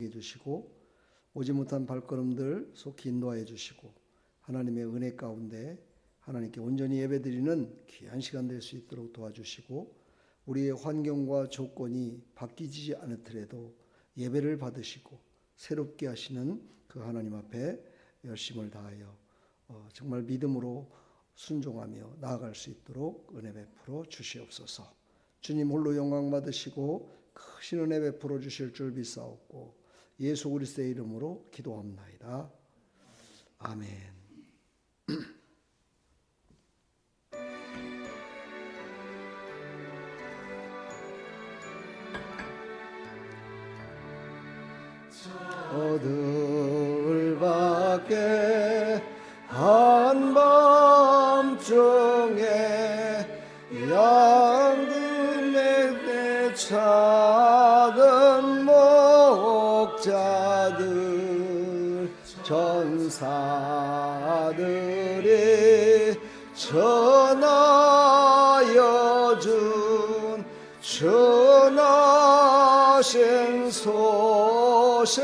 해주시고 오지 못한 발걸음들 속히 인도하여 주시고 하나님의 은혜 가운데 하나님께 온전히 예배드리는 귀한 시간 될 수 있도록 도와주시고 우리의 환경과 조건이 바뀌지 않더라도 예배를 받으시고 새롭게 하시는 그 하나님 앞에 열심을 다하여 정말 믿음으로 순종하며 나아갈 수 있도록 은혜 베풀어 주시옵소서. 주님 홀로 영광 받으시고 크신 은혜 베풀어 주실 줄 믿사옵고 예수 그리스도의 이름으로 기도합나이다. 아멘. 저들밖에 한밤중에 양금에 차던 목자들 전사들이 전하여 준 전하신 소식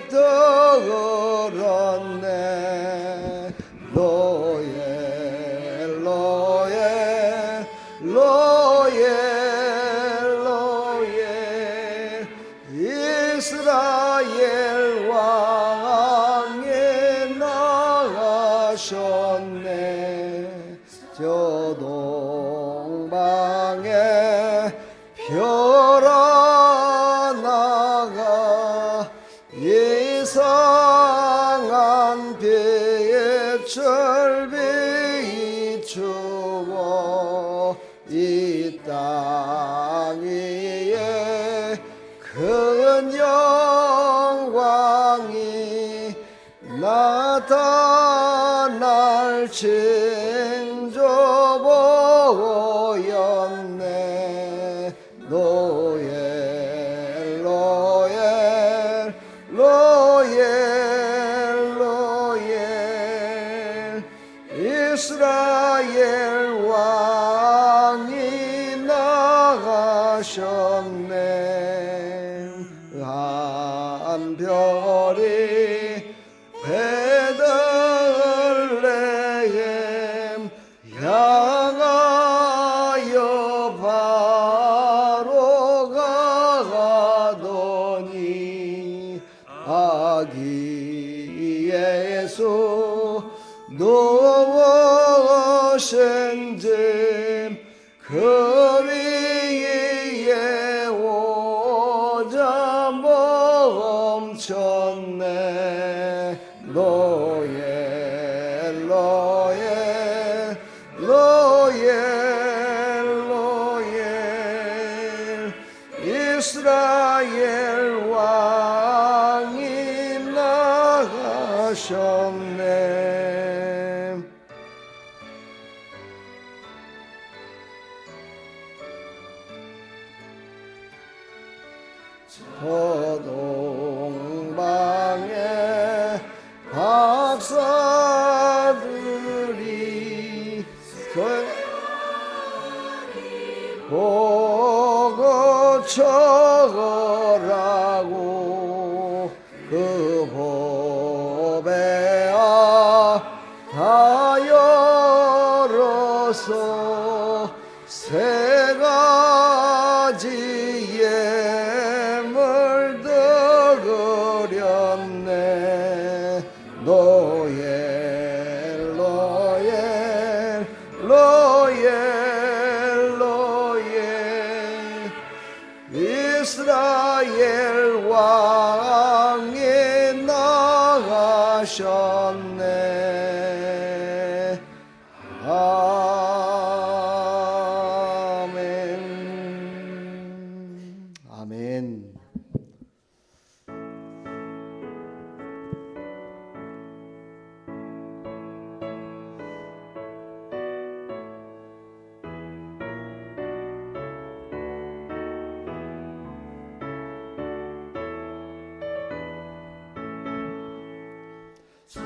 들었네. 로엘 로엘 로엘 로엘 이스라엘 왕이 나가셨네. 저 동방에 별 하나가 이상한 비의 절비 주고 이 땅 위에 큰 영광이 나타날 징조 보였네. 로엘 로엘 로엘 로엘 이스라엘 왕이 나가셨네. 한 별이 베들레헴 향하여 바로 가더니 아기 예수 누우신 짐그 위에 오자 멈췄네. 로엘 로엘 로엘 로엘 이스라엘 왕이 나가셨네. 저 동방에 박사들이 보고 적으라고 그 보배야 다 열어서 세 가지 예물 드렸네. 로엘 로엘 로엘 로엘 이스라엘 왕이 나가셨네. 아멘. 아멘.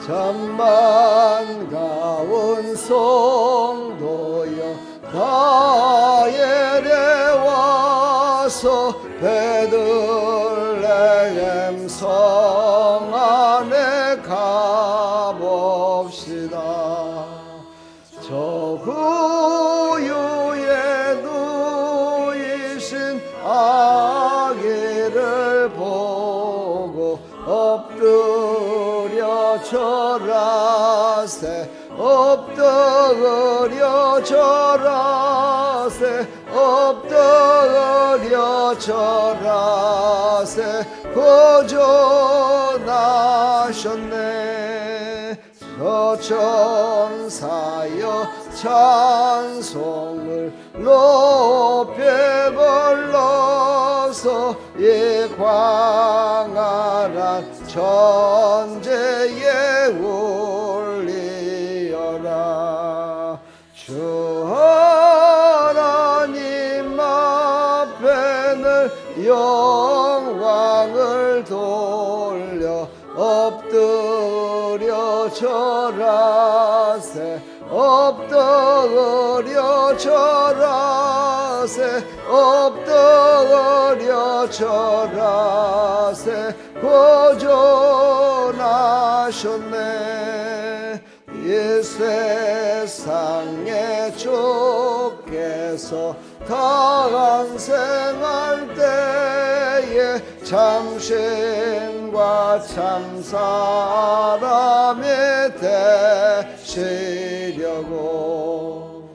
잠만 가운 성도여 다엘에 와서 베들레헴 성 안에 가봅시다. 저 구유에 누이신 아기를 보고 엎드려 절하세. 엎드려 절하세. 엎드려 절하세. 구주나셨네. 저 천사여 찬송을 높여 불러서 이 광활한 천재에 울리어라. 주 하나님 앞에는 영광을 돌려 엎드려 절하세. 엎드려 절하세. 엎드려 절하세. 구주나셨네. 이 세상에 주께서 탄생할 때에 참신과 참사람이 되시려고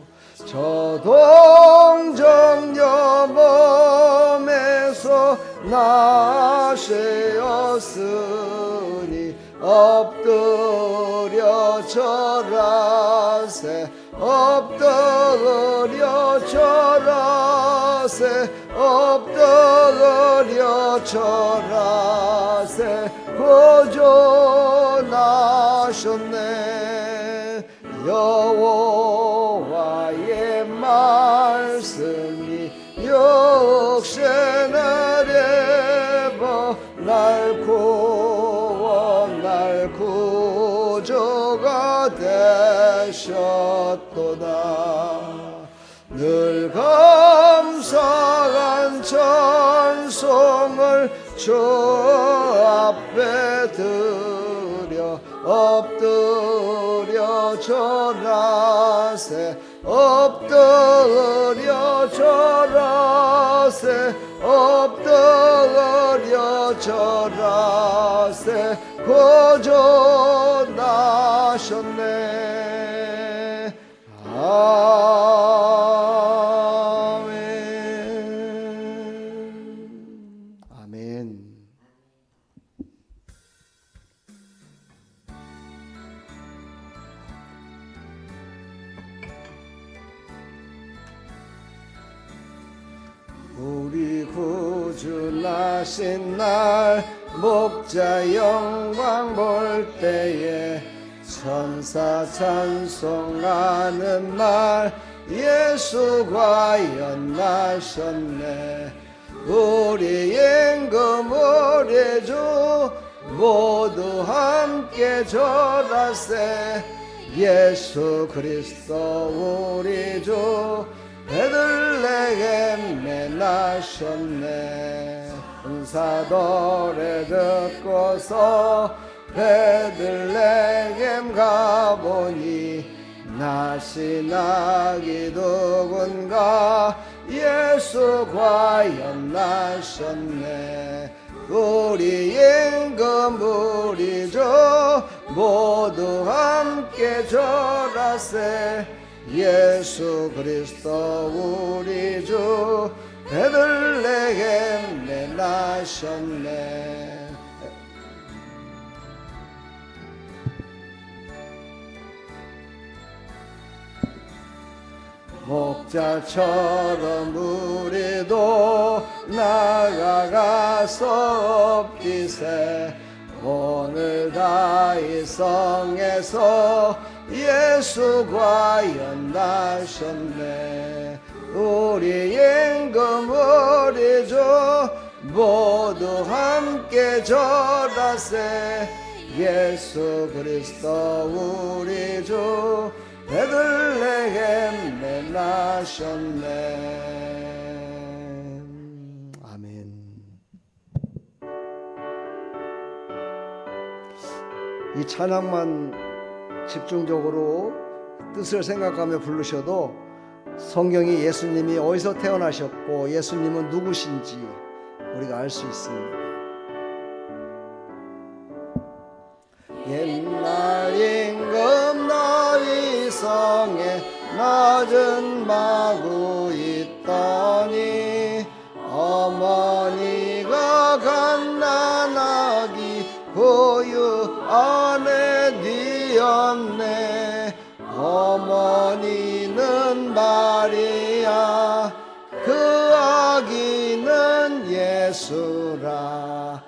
저 동정녀 몸에서 나시었으니 엎드려 절하세. 엎드려 절하세. 엎드려 절하세. 구주나셨네. 여호와의 말씀이 육신을 입어 날 구원 구주가 되셨도다. 늘 감사한 찬송을 주 앞에 드려 엎드려 절하세. 엎드려 절하세. 엎드려 절하세. 구주나셨네. 아멘. 아멘. 우리 구주 나신 날 목자 영광 볼 때에 천사 찬송하는 날 예수 과연 나셨네. 우리 임금 우리 주 모두 함께 절하세. 예수 그리스도 우리 주 베들레헴에 나셨네. 은사 노래 듣고서 베들레헴 가보니 나신 아기 누군가 예수 과연 나셨네. 우리 임금 우리 주 모두 함께 절하세. 예수 그리스도 우리 주 베들레헴에 나셨네. 목자처럼 우리도 나아가서 엎디세. 오늘 다이 성에서 예수 과연 나셨네. 우리 임금 우리 주 모두 함께 절하세. 예수 그리스도 우리 주 베들레헴에 나셨네. 아멘. 이 찬양만 집중적으로 뜻을 생각하며 부르셔도 성경이 예수님이 어디서 태어나셨고 예수님은 누구신지 우리가 알 수 있습니다. 옛날 임금 나위 성에 낮은 마구 있더니 어머니가 갓난아기 보유 안에 뉘었네. 어머니는 마리아 그 아기는 예수라.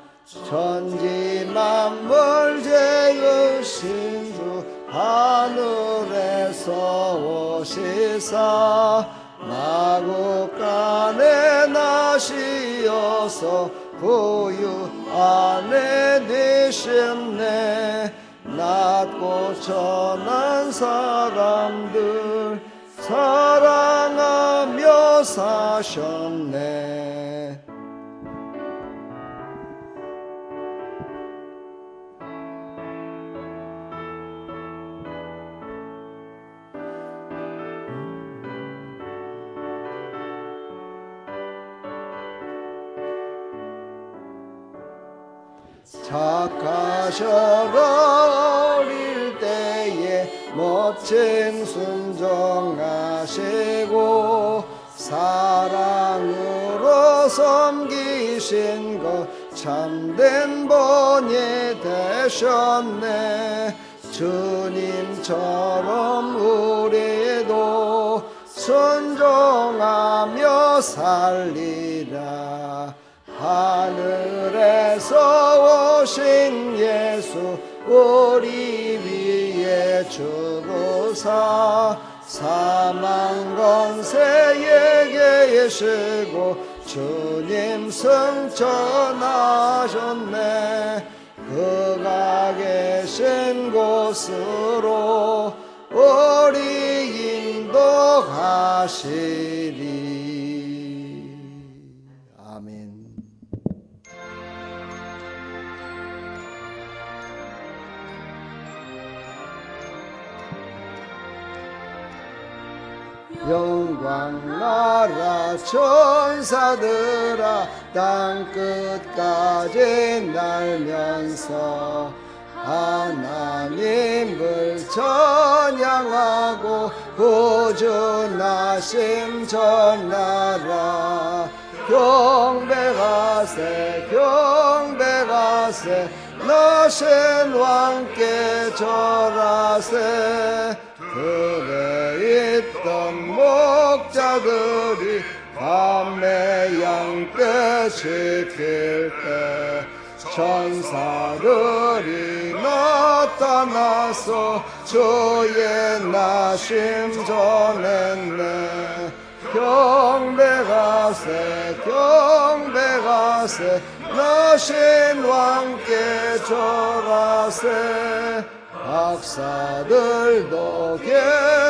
천지 만물 재우신 주 하늘에서 오시사 마국간에 나시어서 부유 안에 되셨네. 낮고 천한 사람들 사랑하며 사셨네. 착하셔라 어릴 때에 멋진 순종하시고 사랑으로 섬기신 것 참된 본이 되셨네. 주님처럼 우리도 순종하며 살리라. 하늘에서 오신 예수 우리 위에 죽으사 사망 권세에 계시고 주님 승천하셨네. 그가 계신 곳으로 우리 인도하시리. 아멘. 영광 나라 천사들아 땅끝까지 날면서 하나님을 찬양하고 구주 나심 전하라. 경배하세 경배하세 나신 왕께 절하세. 들에 있던 목자들이 밤에 양떼 지킬 때 천사들이 나타나서 주의 나심 전했네. 경배하세 경배하세 나신 왕께 절하세. 박사들도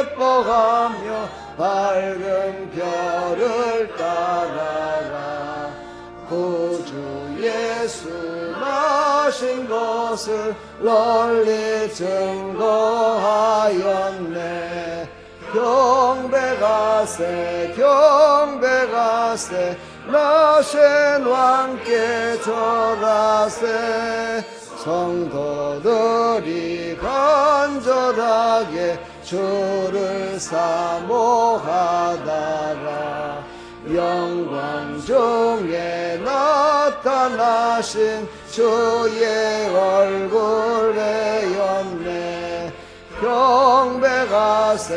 기뻐하며 밝은 별을 따라가 구주 예수 나신 것을 널리 증거하였네. 경배하세 경배하세 나신 왕께 절하세. 성도들이 간절하게 주를 사모하다가 영광 중에 나타나신 주의 얼굴 배웠네. 경배하세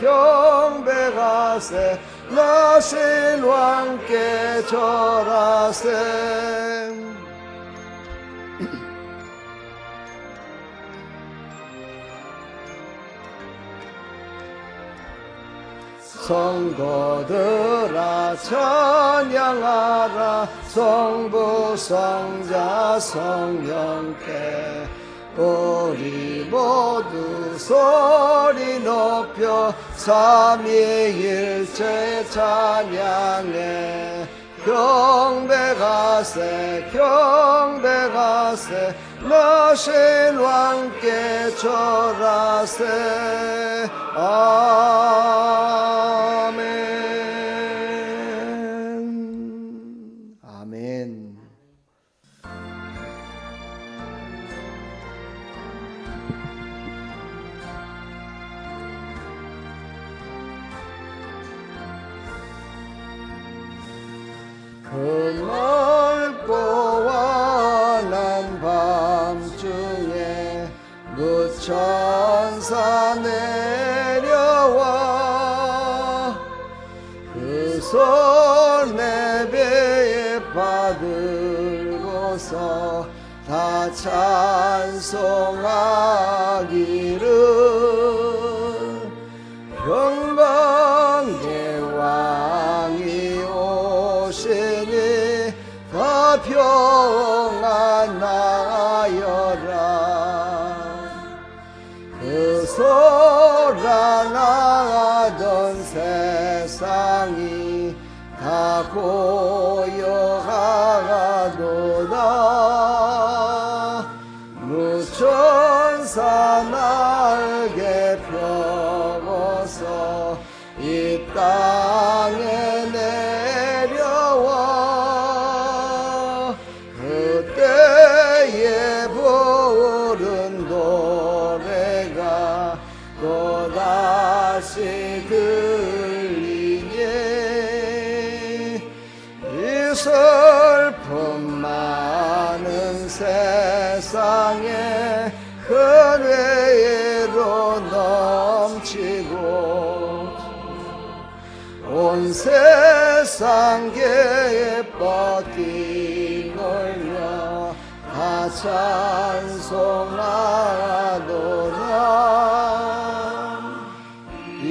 경배하세 나신 왕께 절하세. 성도들아 찬양하라. 성부 성자 성령께 우리 모두 소리 높여 삼위일체 찬양해. 경배하세 경배하세 나신 왕께 절하세 아멘 아멘. 그 넓고 환한 밤중에 무천사 내려와 그 손 내 배에 받들고서 다 찬송하기를 평강의 왕이 오시니 다 평안하여라. 그 소란하던 세상이 다 고요하도다. 무천사 날개 펴고서 이 땅에 내려와 그때에 부른 노래가 또다시 들리니 이 슬픔 많은 세상에 큰 외로 넘치고 온 세상 기뻐 뛰놀며 다 찬송하도다. 이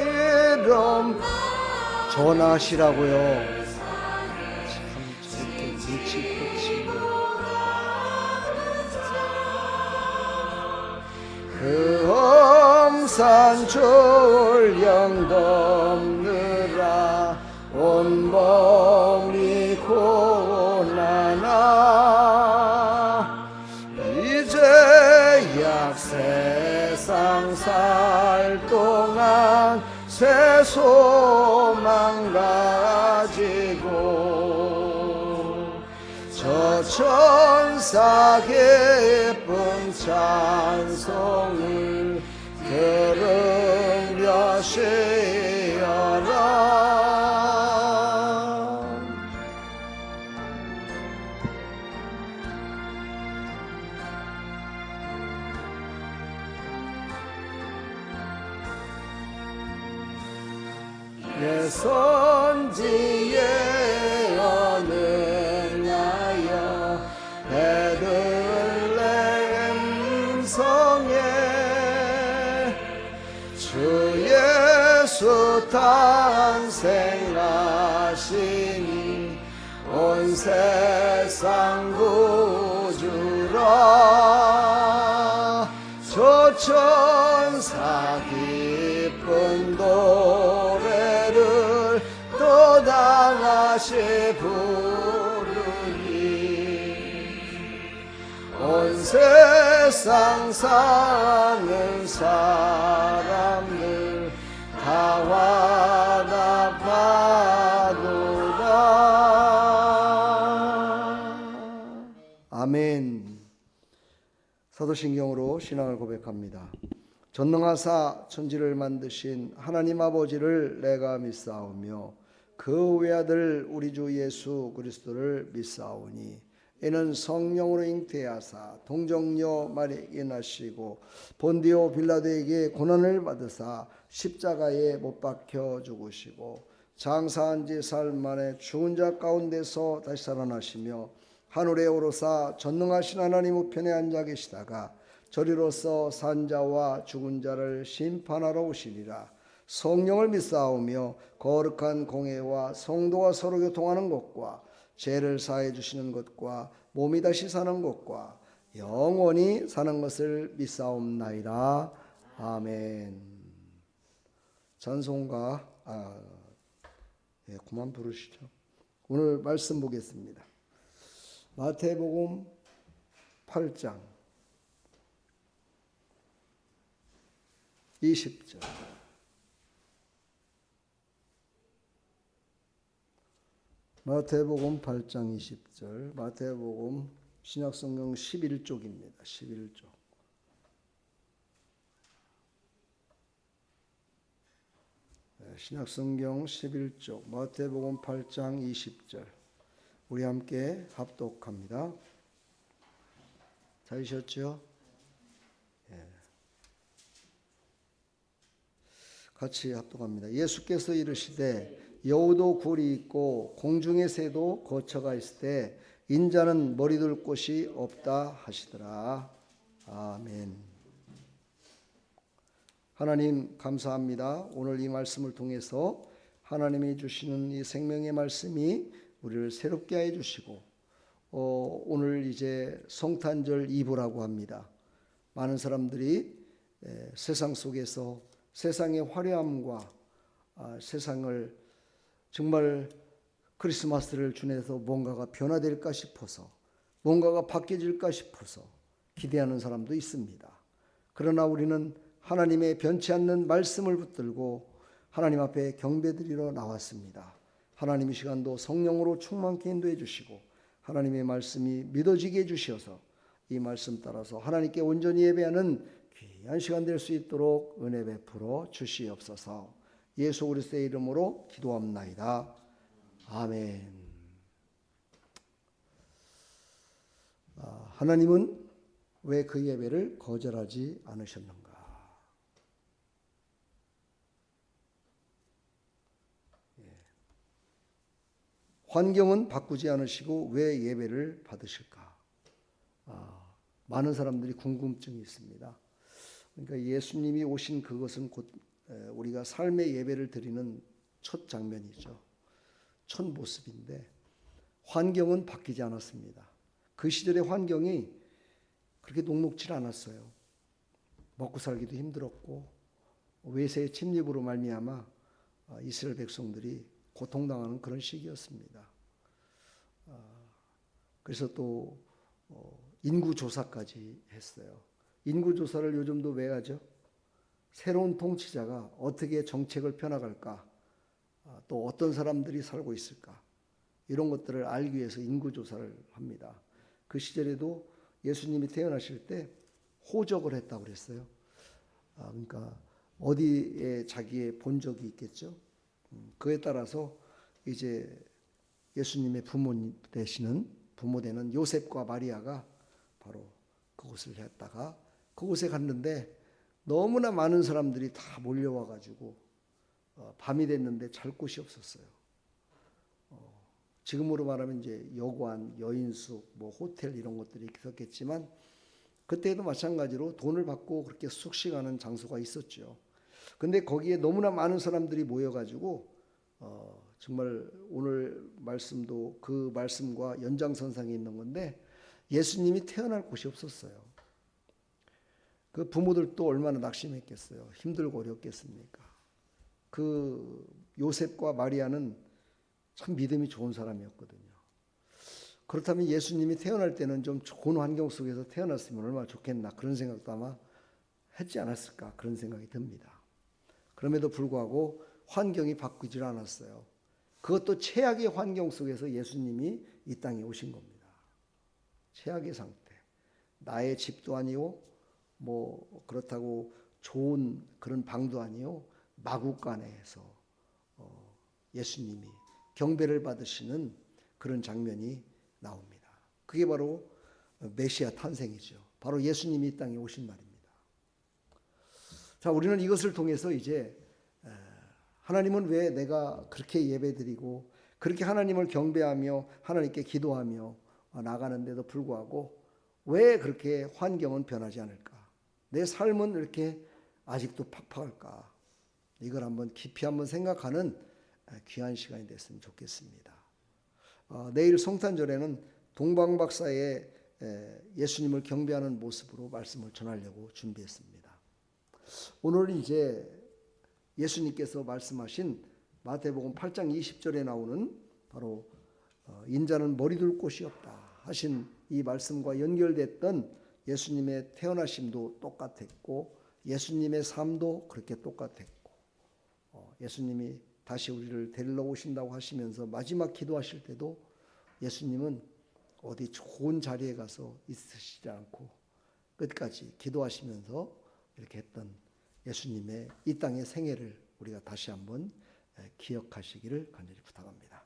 이름 전하시라고요. 참 저렇게 눈치껏이 그 엄산 졸령 덮느라 온몸이 고나나 이제 약 세상 살 동안 새 소망 가지고 저 천사 기쁜 찬송을 들으며 쉬어라. 내 선지에 어능하여 베들레헴 성에 주 예수 탄생하시니 온 세상 구주라. 저 천사 기쁜 노래를 또 다시 부르니 온 세상 사는 사람들 다 화답하도다. 아멘. 사도신경으로 신앙을 고백합니다. 전능하사 천지를 만드신 하나님 아버지를 내가 믿사오며 그 외아들 우리 주 예수 그리스도를 믿사오니 이는 성령으로 잉태하사 동정녀 마리아에게 나시고 본디오 빌라도에게 고난을 받으사 십자가에 못 박혀 죽으시고 장사한 지 사흘 만에 죽은 자 가운데서 다시 살아나시며 하늘에 오르사 전능하신 하나님 우편에 앉아 계시다가 저리로서 산자와 죽은 자를 심판하러 오시리라. 성령을 믿사오며 거룩한 공회와 성도가 서로 교통하는 것과 죄를 사해 주시는 것과 몸이 다시 사는 것과 영원히 사는 것을 믿사옵나이다. 아멘. 찬송가 그만 부르시죠. 오늘 말씀 보겠습니다. 마태복음 8장 20절. 마태복음 8장 20절. 마태복음 신약성경 11쪽입니다. 11쪽. 신약성경 11쪽. 마태복음 8장 20절. 우리 함께 합독합니다. 찾으셨죠? 같이 합독합니다. 예수께서 이르시되 여우도 굴이 있고 공중의 새도 거처가 있을 때 인자는 머리둘 곳이 없다 하시더라. 아멘. 하나님 감사합니다. 오늘 이 말씀을 통해서 하나님이 주시는 이 생명의 말씀이 우리를 새롭게 해 주시고 오늘 이제 성탄절 2부라고 합니다. 많은 사람들이 세상 속에서 세상의 화려함과 세상을 정말 크리스마스를 지내서 뭔가가 변화될까 싶어서 뭔가가 바뀌어질까 싶어서 기대하는 사람도 있습니다. 그러나 우리는 하나님의 변치 않는 말씀을 붙들고 하나님 앞에 경배드리러 나왔습니다. 하나님 이 시간도 성령으로 충만케 인도해 주시고 하나님의 말씀이 믿어지게 해주셔서 이 말씀 따라서 하나님께 온전히 예배하는 귀한 시간 될 수 있도록 은혜 베풀어 주시옵소서. 예수 그리스도의 이름으로 기도합나이다. 아멘. 하나님은 왜 그 예배를 거절하지 않으셨는가? 환경은 바꾸지 않으시고 왜 예배를 받으실까? 많은 사람들이 궁금증이 있습니다. 그러니까 예수님이 오신 그것은 곧 우리가 삶의 예배를 드리는 첫 장면이죠. 첫 모습인데 환경은 바뀌지 않았습니다. 그 시절의 환경이 그렇게 녹록지 않았어요. 먹고 살기도 힘들었고 외세의 침입으로 말미암아 이스라엘 백성들이 고통당하는 그런 시기였습니다. 그래서 또 인구조사까지 했어요. 인구조사를 요즘도 왜 하죠? 새로운 통치자가 어떻게 정책을 펴나갈까? 또 어떤 사람들이 살고 있을까? 이런 것들을 알기 위해서 인구조사를 합니다. 그 시절에도 예수님이 태어나실 때 호적을 했다고 그랬어요. 그러니까 어디에 자기의 본적이 있겠죠? 그에 따라서 이제 예수님의 부모 되는 요셉과 마리아가 바로 그곳을 했다가 그곳에 갔는데 너무나 많은 사람들이 다 몰려와 가지고 밤이 됐는데 잘 곳이 없었어요. 지금으로 말하면 이제 여관, 여인숙, 뭐 호텔 이런 것들이 있었겠지만 그때도 마찬가지로 돈을 받고 그렇게 숙식하는 장소가 있었죠. 근데 거기에 너무나 많은 사람들이 모여가지고 정말 오늘 말씀도 그 말씀과 연장선상에 있는 건데 예수님이 태어날 곳이 없었어요. 그 부모들도 얼마나 낙심했겠어요. 힘들고 어렵겠습니까? 그 요셉과 마리아는 참 믿음이 좋은 사람이었거든요. 그렇다면 예수님이 태어날 때는 좀 좋은 환경 속에서 태어났으면 얼마나 좋겠나 그런 생각도 아마 했지 않았을까 그런 생각이 듭니다. 그럼에도 불구하고 환경이 바뀌질 않았어요. 그것도 최악의 환경 속에서 예수님이 이 땅에 오신 겁니다. 최악의 상태. 나의 집도 아니요, 뭐 그렇다고 좋은 그런 방도 아니요, 마구간에서 예수님이 경배를 받으시는 그런 장면이 나옵니다. 그게 바로 메시아 탄생이죠. 바로 예수님이 이 땅에 오신 날입니다. 자, 우리는 이것을 통해서 이제 하나님은 왜 내가 그렇게 예배드리고 그렇게 하나님을 경배하며 하나님께 기도하며 나가는데도 불구하고 왜 그렇게 환경은 변하지 않을까? 내 삶은 이렇게 아직도 팍팍할까? 이걸 한번 깊이 한번 생각하는 귀한 시간이 됐으면 좋겠습니다. 내일 성탄절에는 동방박사의 예수님을 경배하는 모습으로 말씀을 전하려고 준비했습니다. 오늘 이제 예수님께서 말씀하신 마태복음 8장 20절에 나오는 바로 인자는 머리 둘 곳이 없다 하신 이 말씀과 연결됐던 예수님의 태어나심도 똑같았고 예수님의 삶도 그렇게 똑같았고 예수님이 다시 우리를 데리러 오신다고 하시면서 마지막 기도하실 때도 예수님은 어디 좋은 자리에 가서 있으시지 않고 끝까지 기도하시면서 이렇게 했던 예수님의 이 땅의 생애를 우리가 다시 한번 기억하시기를 간절히 부탁합니다.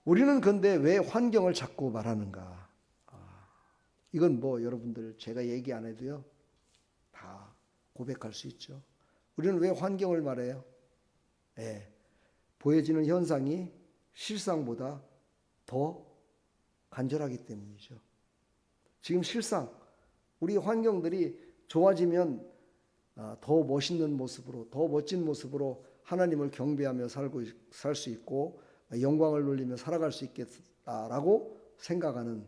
우리는 근데 왜 환경을 자꾸 말하는가? 이건 뭐 여러분들 제가 얘기 안 해도요 다 고백할 수 있죠. 우리는 왜 환경을 말해요? 보여지는 현상이 실상보다 더 간절하기 때문이죠. 지금 실상 우리 환경들이 좋아지면 더 멋있는 모습으로 더 멋진 모습으로 하나님을 경배하며 살 수 있고 영광을 돌리며 살아갈 수 있겠다라고 생각하는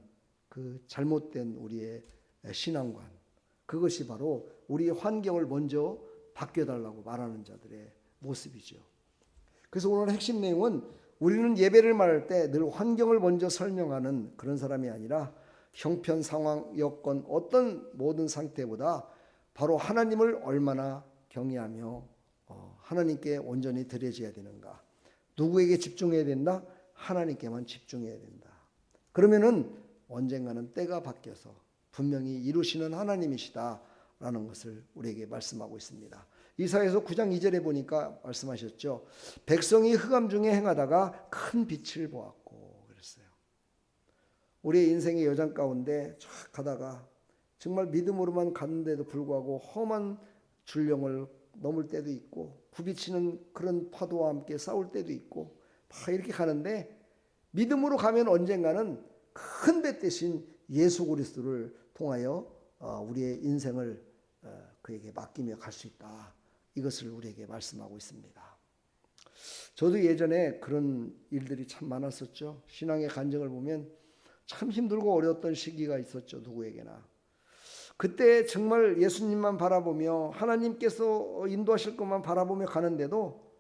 그 잘못된 우리의 신앙관, 그것이 바로 우리의 환경을 먼저 바뀌어달라고 말하는 자들의 모습이죠. 그래서 오늘 핵심 내용은 우리는 예배를 말할 때 늘 환경을 먼저 설명하는 그런 사람이 아니라 형편, 상황, 여건, 어떤 모든 상태보다 바로 하나님을 얼마나 경외하며 하나님께 온전히 드려져야 되는가. 누구에게 집중해야 된다? 하나님께만 집중해야 된다. 그러면은 언젠가는 때가 바뀌어서 분명히 이루시는 하나님이시다라는 것을 우리에게 말씀하고 있습니다. 이사야서 9장 2절에 보니까 말씀하셨죠. 백성이 흑암 중에 행하다가 큰 빛을 보았고 그랬어요. 우리의 인생의 여정 가운데 쫙 가다가 정말 믿음으로만 갔는데도 불구하고 험한 줄령을 넘을 때도 있고 부비치는 그런 파도와 함께 싸울 때도 있고 막 이렇게 가는데 믿음으로 가면 언젠가는 큰 배 대신 예수 그리스도를 통하여 우리의 인생을 그에게 맡기며 갈 수 있다. 이것을 우리에게 말씀하고 있습니다. 저도 예전에 그런 일들이 참 많았었죠. 신앙의 간증을 보면 참 힘들고 어려웠던 시기가 있었죠. 누구에게나. 그때 정말 예수님만 바라보며 하나님께서 인도하실 것만 바라보며 가는데도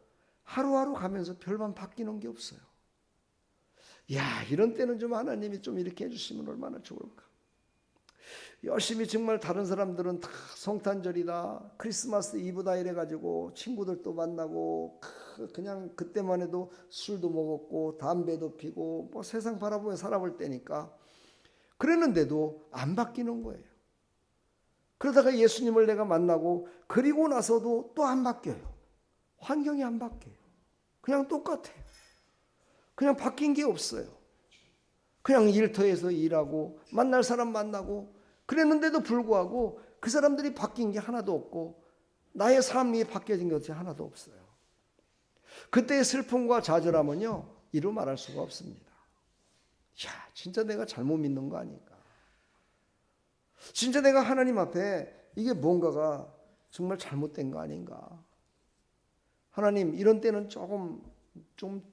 하루하루 가면서 별반 바뀌는 게 없어요. 야, 이런 때는 좀 하나님이 좀 이렇게 해주시면 얼마나 좋을까. 열심히 정말 다른 사람들은 다 성탄절이다, 크리스마스 이브다 이래가지고 친구들도 만나고 그냥 그때만 해도 술도 먹었고 담배도 피고 뭐 세상 바라보며 살아볼 때니까 그랬는데도 안 바뀌는 거예요. 그러다가 예수님을 내가 만나고 그리고 나서도 또 안 바뀌어요. 환경이 안 바뀌어요. 그냥 똑같아요. 그냥 바뀐 게 없어요. 그냥 일터에서 일하고 만날 사람 만나고 그랬는데도 불구하고 그 사람들이 바뀐 게 하나도 없고 나의 삶이 바뀌어진 것이 하나도 없어요. 그때의 슬픔과 좌절함은요 이루 말할 수가 없습니다. 야, 진짜 내가 잘못 믿는 거 아닌가. 진짜 내가 하나님 앞에 이게 뭔가가 정말 잘못된 거 아닌가. 하나님 이런 때는 조금 좀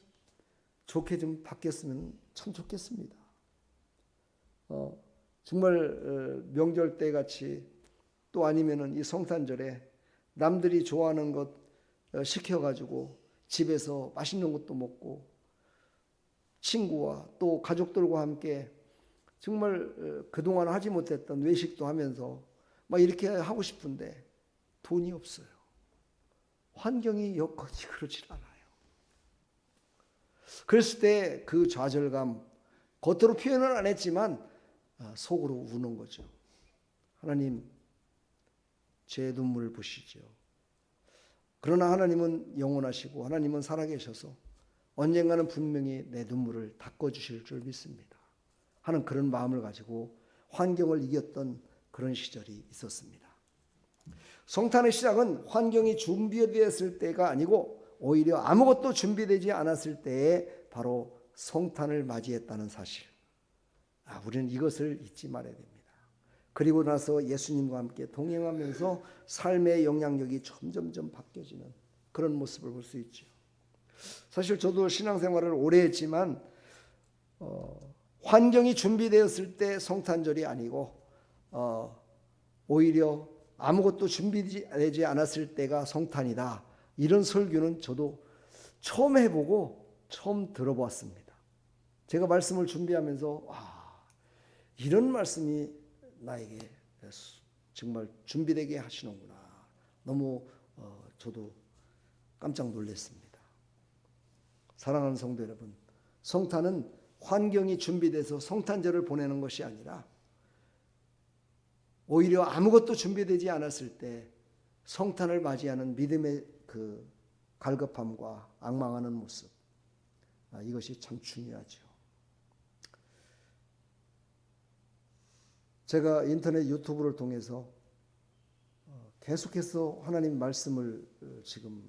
좋게 좀 바뀌었으면 참 좋겠습니다. 정말 명절 때 같이 또 아니면은 이 성탄절에 남들이 좋아하는 것 시켜가지고 집에서 맛있는 것도 먹고 친구와 또 가족들과 함께 정말 그동안 하지 못했던 외식도 하면서 막 이렇게 하고 싶은데 돈이 없어요. 환경이 여건이 그렇지 않아요. 그랬을 때 그 좌절감 겉으로 표현은 안 했지만 속으로 우는 거죠. 하나님 제 눈물을 보시죠. 그러나 하나님은 영원하시고 하나님은 살아계셔서 언젠가는 분명히 내 눈물을 닦아주실 줄 믿습니다 하는 그런 마음을 가지고 환경을 이겼던 그런 시절이 있었습니다. 성탄의 시작은 환경이 준비되었을 때가 아니고 오히려 아무것도 준비되지 않았을 때에 바로 성탄을 맞이했다는 사실. 우리는 이것을 잊지 말아야 됩니다. 그리고 나서 예수님과 함께 동행하면서 삶의 영향력이 점점점 바뀌어지는 그런 모습을 볼 수 있죠. 사실 저도 신앙생활을 오래 했지만 환경이 준비되었을 때 성탄절이 아니고 오히려 아무것도 준비되지 않았을 때가 성탄이다. 이런 설교는 저도 처음 해보고 처음 들어보았습니다. 제가 말씀을 준비하면서 이런 말씀이 나에게 정말 준비되게 하시는구나. 너무 저도 깜짝 놀랐습니다. 사랑하는 성도 여러분, 성탄은 환경이 준비돼서 성탄절을 보내는 것이 아니라 오히려 아무것도 준비되지 않았을 때 성탄을 맞이하는 믿음의 그 갈급함과 앙망하는 모습, 이것이 참 중요하죠. 제가 인터넷 유튜브를 통해서 계속해서 하나님 말씀을 지금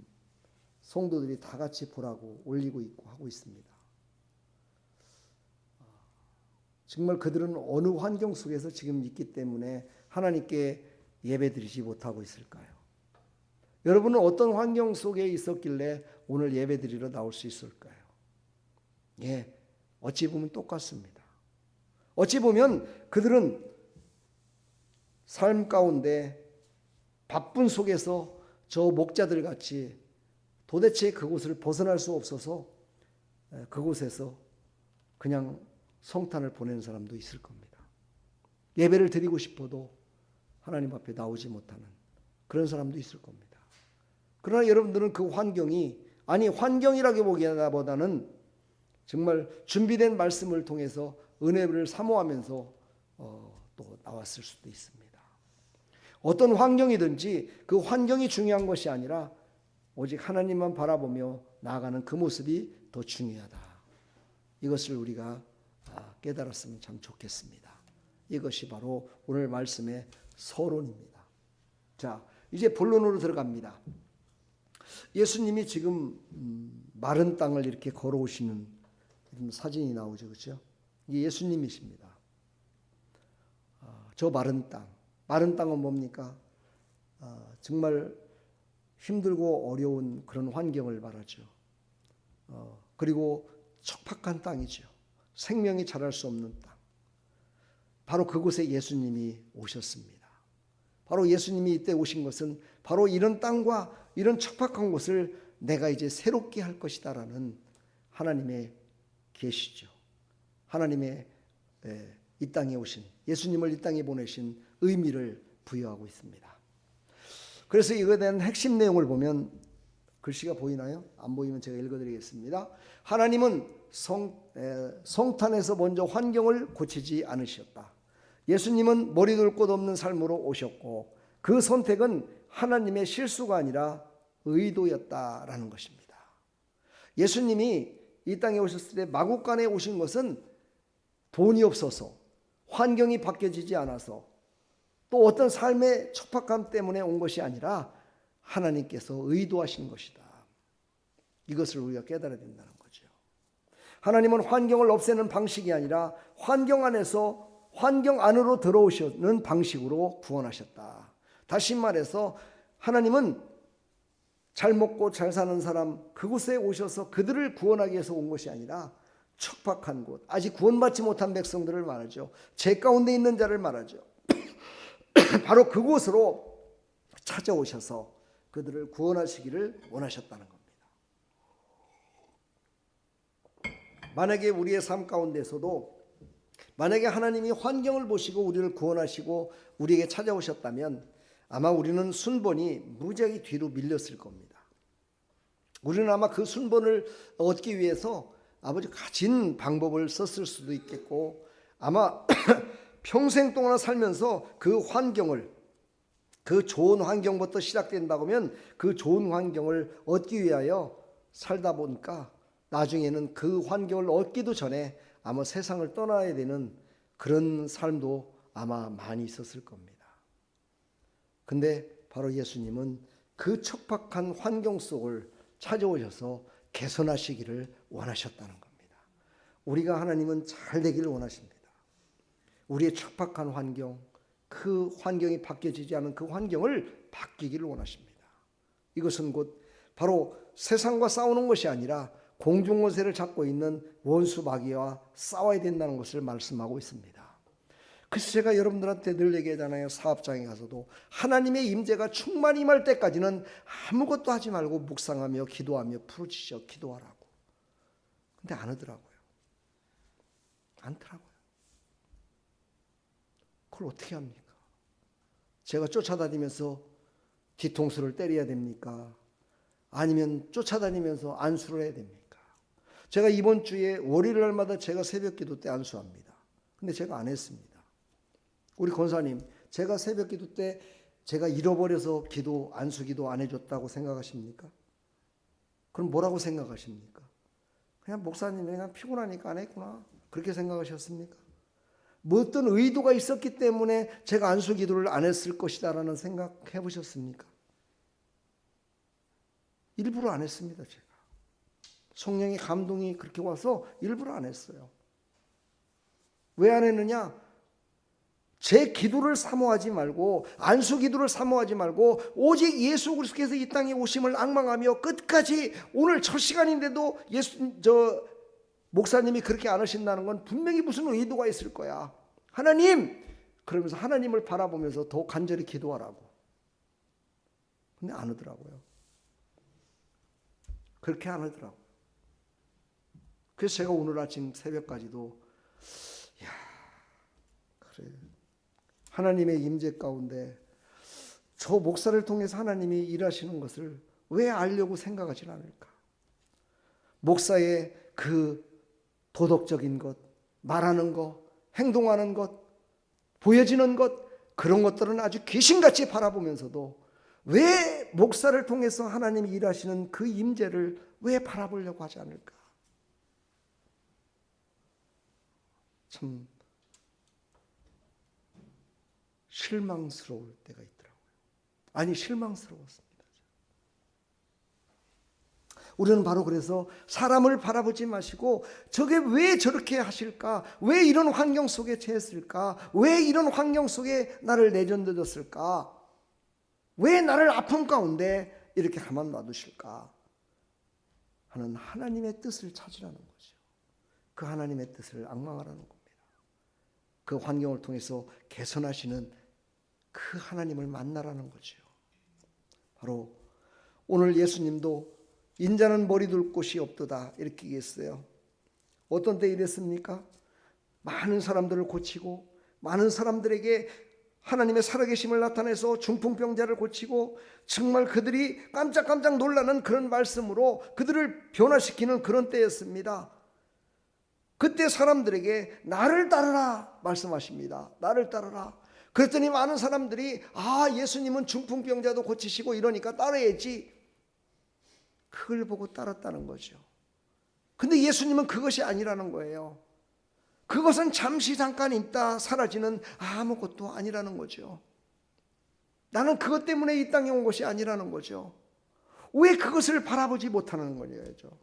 성도들이 다 같이 보라고 올리고 있고 하고 있습니다. 정말 그들은 어느 환경 속에서 지금 있기 때문에 하나님께 예배드리지 못하고 있을까요? 여러분은 어떤 환경 속에 있었길래 오늘 예배드리러 나올 수 있을까요? 어찌 보면 똑같습니다. 어찌 보면 그들은 삶 가운데 바쁜 속에서 저 목자들 같이 도대체 그곳을 벗어날 수 없어서 그곳에서 그냥 성탄을 보내는 사람도 있을 겁니다. 예배를 드리고 싶어도 하나님 앞에 나오지 못하는 그런 사람도 있을 겁니다. 그러나 여러분들은 그 환경이 환경이라기보다는 정말 준비된 말씀을 통해서 은혜를 사모하면서 또 나왔을 수도 있습니다. 어떤 환경이든지 그 환경이 중요한 것이 아니라 오직 하나님만 바라보며 나아가는 그 모습이 더 중요하다. 이것을 우리가 깨달았으면 참 좋겠습니다. 이것이 바로 오늘 말씀의 서론입니다. 자, 이제 본론으로 들어갑니다. 예수님이 지금 마른 땅을 이렇게 걸어오시는 사진이 나오죠, 그렇죠? 이게 예수님이십니다. 저 마른 땅, 마른 땅은 뭡니까? 정말 힘들고 어려운 그런 환경을 말하죠. 그리고 척박한 땅이죠. 생명이 자랄 수 없는 땅. 바로 그곳에 예수님이 오셨습니다. 바로 예수님이 이때 오신 것은 바로 이런 땅과 이런 척박한 곳을 내가 이제 새롭게 할 것이다라는 하나님의 계시죠. 하나님의 이 땅에 오신, 예수님을 이 땅에 보내신 의미를 부여하고 있습니다. 그래서 이거에 대한 핵심 내용을 보면 글씨가 보이나요? 안 보이면 제가 읽어드리겠습니다. 하나님은 성탄에서 먼저 환경을 고치지 않으셨다. 예수님은 머리둘 곳 없는 삶으로 오셨고 그 선택은 하나님의 실수가 아니라 의도였다라는 것입니다. 예수님이 이 땅에 오셨을 때 마국간에 오신 것은 돈이 없어서 환경이 바뀌어지지 않아서 또 어떤 삶의 척박함 때문에 온 것이 아니라 하나님께서 의도하신 것이다. 이것을 우리가 깨달아야 된다는 거죠. 하나님은 환경을 없애는 방식이 아니라 환경 안으로 들어오시는 방식으로 구원하셨다. 다시 말해서 하나님은 잘 먹고 잘 사는 사람 그곳에 오셔서 그들을 구원하기 위해서 온 것이 아니라 척박한 곳, 아직 구원받지 못한 백성들을 말하죠. 죄 가운데 있는 자를 말하죠. 바로 그곳으로 찾아오셔서 그들을 구원하시기를 원하셨다는 겁니다. 만약에 우리의 삶 가운데서도 만약에 하나님이 환경을 보시고 우리를 구원하시고 우리에게 찾아오셨다면 아마 우리는 순번이 무지하게 뒤로 밀렸을 겁니다. 우리는 아마 그 순번을 얻기 위해서 아버지 가진 방법을 썼을 수도 있겠고 아마 평생 동안 살면서 그 환경을 그 좋은 환경부터 시작된다고 하면 그 좋은 환경을 얻기 위하여 살다 보니까 나중에는 그 환경을 얻기도 전에 아마 세상을 떠나야 되는 그런 삶도 아마 많이 있었을 겁니다. 근데 바로 예수님은 그 척박한 환경 속을 찾아오셔서 개선하시기를 원하셨다는 겁니다. 우리가 하나님은 잘 되기를 원하십니다. 우리의 척박한 환경, 그 환경이 바뀌어지지 않은 그 환경을 바뀌기를 원하십니다. 이것은 곧 바로 세상과 싸우는 것이 아니라 공중권세를 잡고 있는 원수 마귀와 싸워야 된다는 것을 말씀하고 있습니다. 그래서 제가 여러분들한테 늘 얘기하잖아요. 사업장에 가서도 하나님의 임재가 충만히 임할 때까지는 아무것도 하지 말고 묵상하며 기도하며 부르짖어 기도하라고. 근데 안 하더라고요. 않더라고요. 그걸 어떻게 합니까? 제가 쫓아다니면서 뒤통수를 때려야 됩니까? 아니면 쫓아다니면서 안수를 해야 됩니까? 제가 이번 주에 월요일 날마다 제가 새벽 기도 때 안수합니다. 근데 제가 안 했습니다. 우리 권사님, 제가 새벽 기도 때 제가 잃어버려서 안수 기도 안 해줬다고 생각하십니까? 그럼 뭐라고 생각하십니까? 그냥 목사님이 그냥 피곤하니까 안 했구나, 그렇게 생각하셨습니까? 뭐 어떤 의도가 있었기 때문에 제가 안수 기도를 안 했을 것이다라는 생각 해보셨습니까? 일부러 안 했습니다. 제가 성령의 감동이 그렇게 와서 일부러 안 했어요. 왜 안 했느냐? 제 기도를 사모하지 말고, 안수 기도를 사모하지 말고, 오직 예수 그리스도께서 이 땅에 오심을 앙망하며 끝까지, 오늘 첫 시간인데도 목사님이 그렇게 안 하신다는 건 분명히 무슨 의도가 있을 거야. 하나님! 그러면서 하나님을 바라보면서 더 간절히 기도하라고. 근데 안 하더라고요. 그렇게 안 하더라고요. 그래서 제가 오늘 아침 새벽까지도 그래, 하나님의 임재 가운데 저 목사를 통해서 하나님이 일하시는 것을 왜 알려고 생각하지 않을까? 목사의 그 도덕적인 것, 말하는 것, 행동하는 것, 보여지는 것, 그런 것들은 아주 귀신같이 바라보면서도 왜 목사를 통해서 하나님이 일하시는 그 임재를 왜 바라보려고 하지 않을까? 참 실망스러울 때가 있더라고요. 아니, 실망스러웠습니다. 우리는 바로 그래서 사람을 바라보지 마시고, 저게 왜 저렇게 하실까? 왜 이런 환경 속에 처했을까? 왜 이런 환경 속에 나를 내던졌을까? 왜 나를 아픔 가운데 이렇게 가만 놔두실까? 하는 하나님의 뜻을 찾으라는 거죠. 그 하나님의 뜻을 앙망하라는 겁니다. 그 환경을 통해서 개선하시는 그 하나님을 만나라는 거죠. 바로 오늘 예수님도 인자는 머리 둘 곳이 없도다 이렇게 얘기했어요. 어떤 때 이랬습니까? 많은 사람들을 고치고, 많은 사람들에게 하나님의 살아계심을 나타내서 중풍병자를 고치고, 정말 그들이 깜짝깜짝 놀라는 그런 말씀으로 그들을 변화시키는 그런 때였습니다. 그때 사람들에게 나를 따르라 말씀하십니다. 나를 따르라. 그랬더니 많은 사람들이 예수님은 중풍병자도 고치시고 이러니까 따라야지, 그걸 보고 따랐다는 거죠. 근데 예수님은 그것이 아니라는 거예요. 그것은 잠시 잠깐 있다 사라지는 아무것도 아니라는 거죠. 나는 그것 때문에 이 땅에 온 것이 아니라는 거죠. 왜 그것을 바라보지 못하는 거냐죠.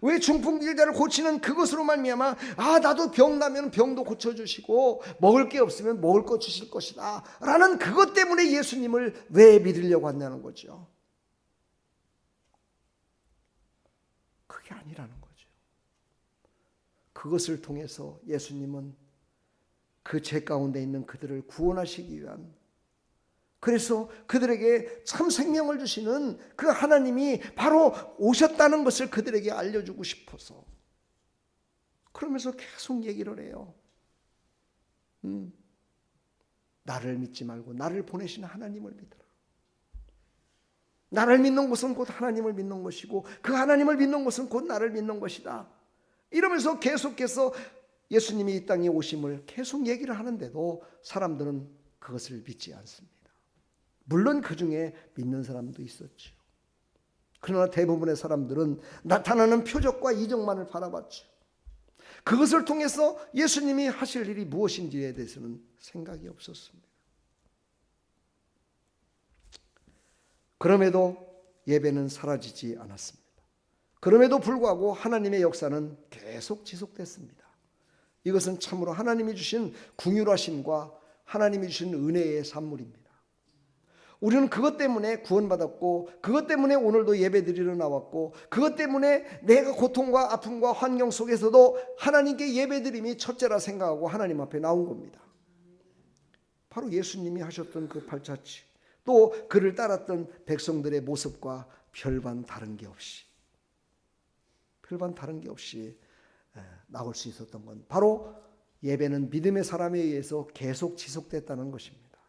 왜 중풍병자를 고치는 그것으로 말미암아 나도 병 나면 병도 고쳐주시고 먹을 게 없으면 먹을 거 주실 것이다 라는 그것 때문에 예수님을 왜 믿으려고 한다는 거죠. 그게 아니라는 거죠. 그것을 통해서 예수님은 그 죄 가운데 있는 그들을 구원하시기 위한, 그래서 그들에게 참 생명을 주시는 그 하나님이 바로 오셨다는 것을 그들에게 알려주고 싶어서, 그러면서 계속 얘기를 해요. 나를 믿지 말고 나를 보내신 하나님을 믿어라. 나를 믿는 것은 곧 하나님을 믿는 것이고, 그 하나님을 믿는 것은 곧 나를 믿는 것이다. 이러면서 계속해서 예수님이 이 땅에 오심을 계속 얘기를 하는데도 사람들은 그것을 믿지 않습니다. 물론 그 중에 믿는 사람도 있었죠. 그러나 대부분의 사람들은 나타나는 표적과 이적만을 바라봤죠. 그것을 통해서 예수님이 하실 일이 무엇인지에 대해서는 생각이 없었습니다. 그럼에도 예배는 사라지지 않았습니다. 그럼에도 불구하고 하나님의 역사는 계속 지속됐습니다. 이것은 참으로 하나님이 주신 긍휼하심과 하나님이 주신 은혜의 산물입니다. 우리는 그것 때문에 구원받았고, 그것 때문에 오늘도 예배드리러 나왔고, 그것 때문에 내가 고통과 아픔과 환경 속에서도 하나님께 예배드림이 첫째라 생각하고 하나님 앞에 나온 겁니다. 바로 예수님이 하셨던 그 발자취, 또 그를 따랐던 백성들의 모습과 별반 다른 게 없이 나올 수 있었던 건 바로 예배는 믿음의 사람에 의해서 계속 지속됐다는 것입니다.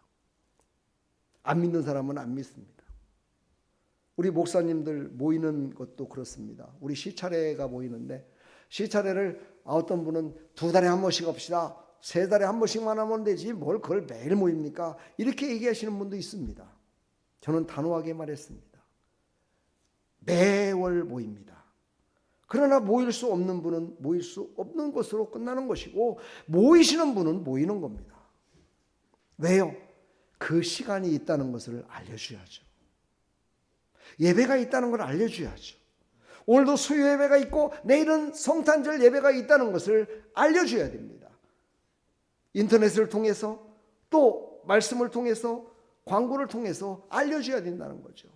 안 믿는 사람은 안 믿습니다. 우리 목사님들 모이는 것도 그렇습니다. 우리 시차례가 모이는데 시차례를 어떤 분은 2달에 한 번씩 합시다. 3달에 한 번씩만 하면 되지 뭘 그걸 매일 모입니까? 이렇게 얘기하시는 분도 있습니다. 저는 단호하게 말했습니다. 매월 모입니다. 그러나 모일 수 없는 분은 모일 수 없는 것으로 끝나는 것이고 모이시는 분은 모이는 겁니다. 왜요? 그 시간이 있다는 것을 알려줘야죠. 예배가 있다는 걸 알려줘야죠. 오늘도 수요 예배가 있고 내일은 성탄절 예배가 있다는 것을 알려줘야 됩니다. 인터넷을 통해서 또 말씀을 통해서 광고를 통해서 알려줘야 된다는 거죠.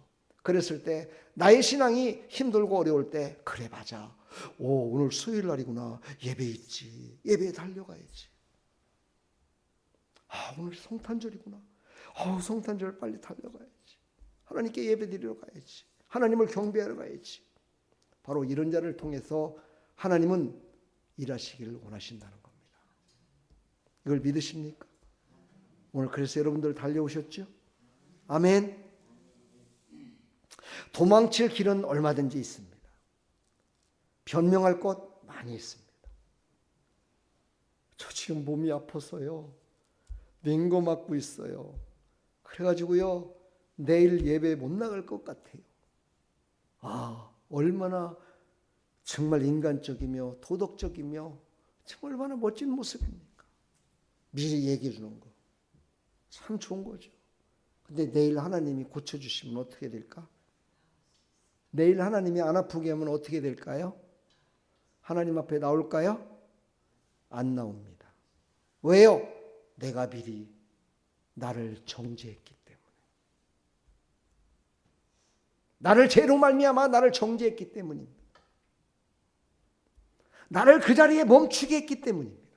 그랬을 때 나의 신앙이 힘들고 어려울 때 그래 맞아. 오늘 수요일 날이구나. 예배 있지. 예배에 달려가야지. 오늘 성탄절이구나. 성탄절 빨리 달려가야지. 하나님께 예배 드리러 가야지. 하나님을 경배하러 가야지. 바로 이런 자를 통해서 하나님은 일하시기를 원하신다는 겁니다. 이걸 믿으십니까? 오늘 그래서 여러분들 달려오셨죠? 아멘. 도망칠 길은 얼마든지 있습니다. 변명할 것 많이 있습니다. 저 지금 몸이 아파서요. 맹거 맞고 있어요. 그래가지고요. 내일 예배 못 나갈 것 같아요. 얼마나 정말 인간적이며 도덕적이며 정말 얼마나 멋진 모습입니까? 미리 얘기해 주는 거. 참 좋은 거죠. 근데 내일 하나님이 고쳐주시면 어떻게 될까? 내일 하나님이 안 아프게 하면 어떻게 될까요? 하나님 앞에 나올까요? 안 나옵니다. 왜요? 내가 미리 나를 정죄했기 때문에. 나를 죄로 말미암아 나를 정죄했기 때문입니다. 나를 그 자리에 멈추게 했기 때문입니다.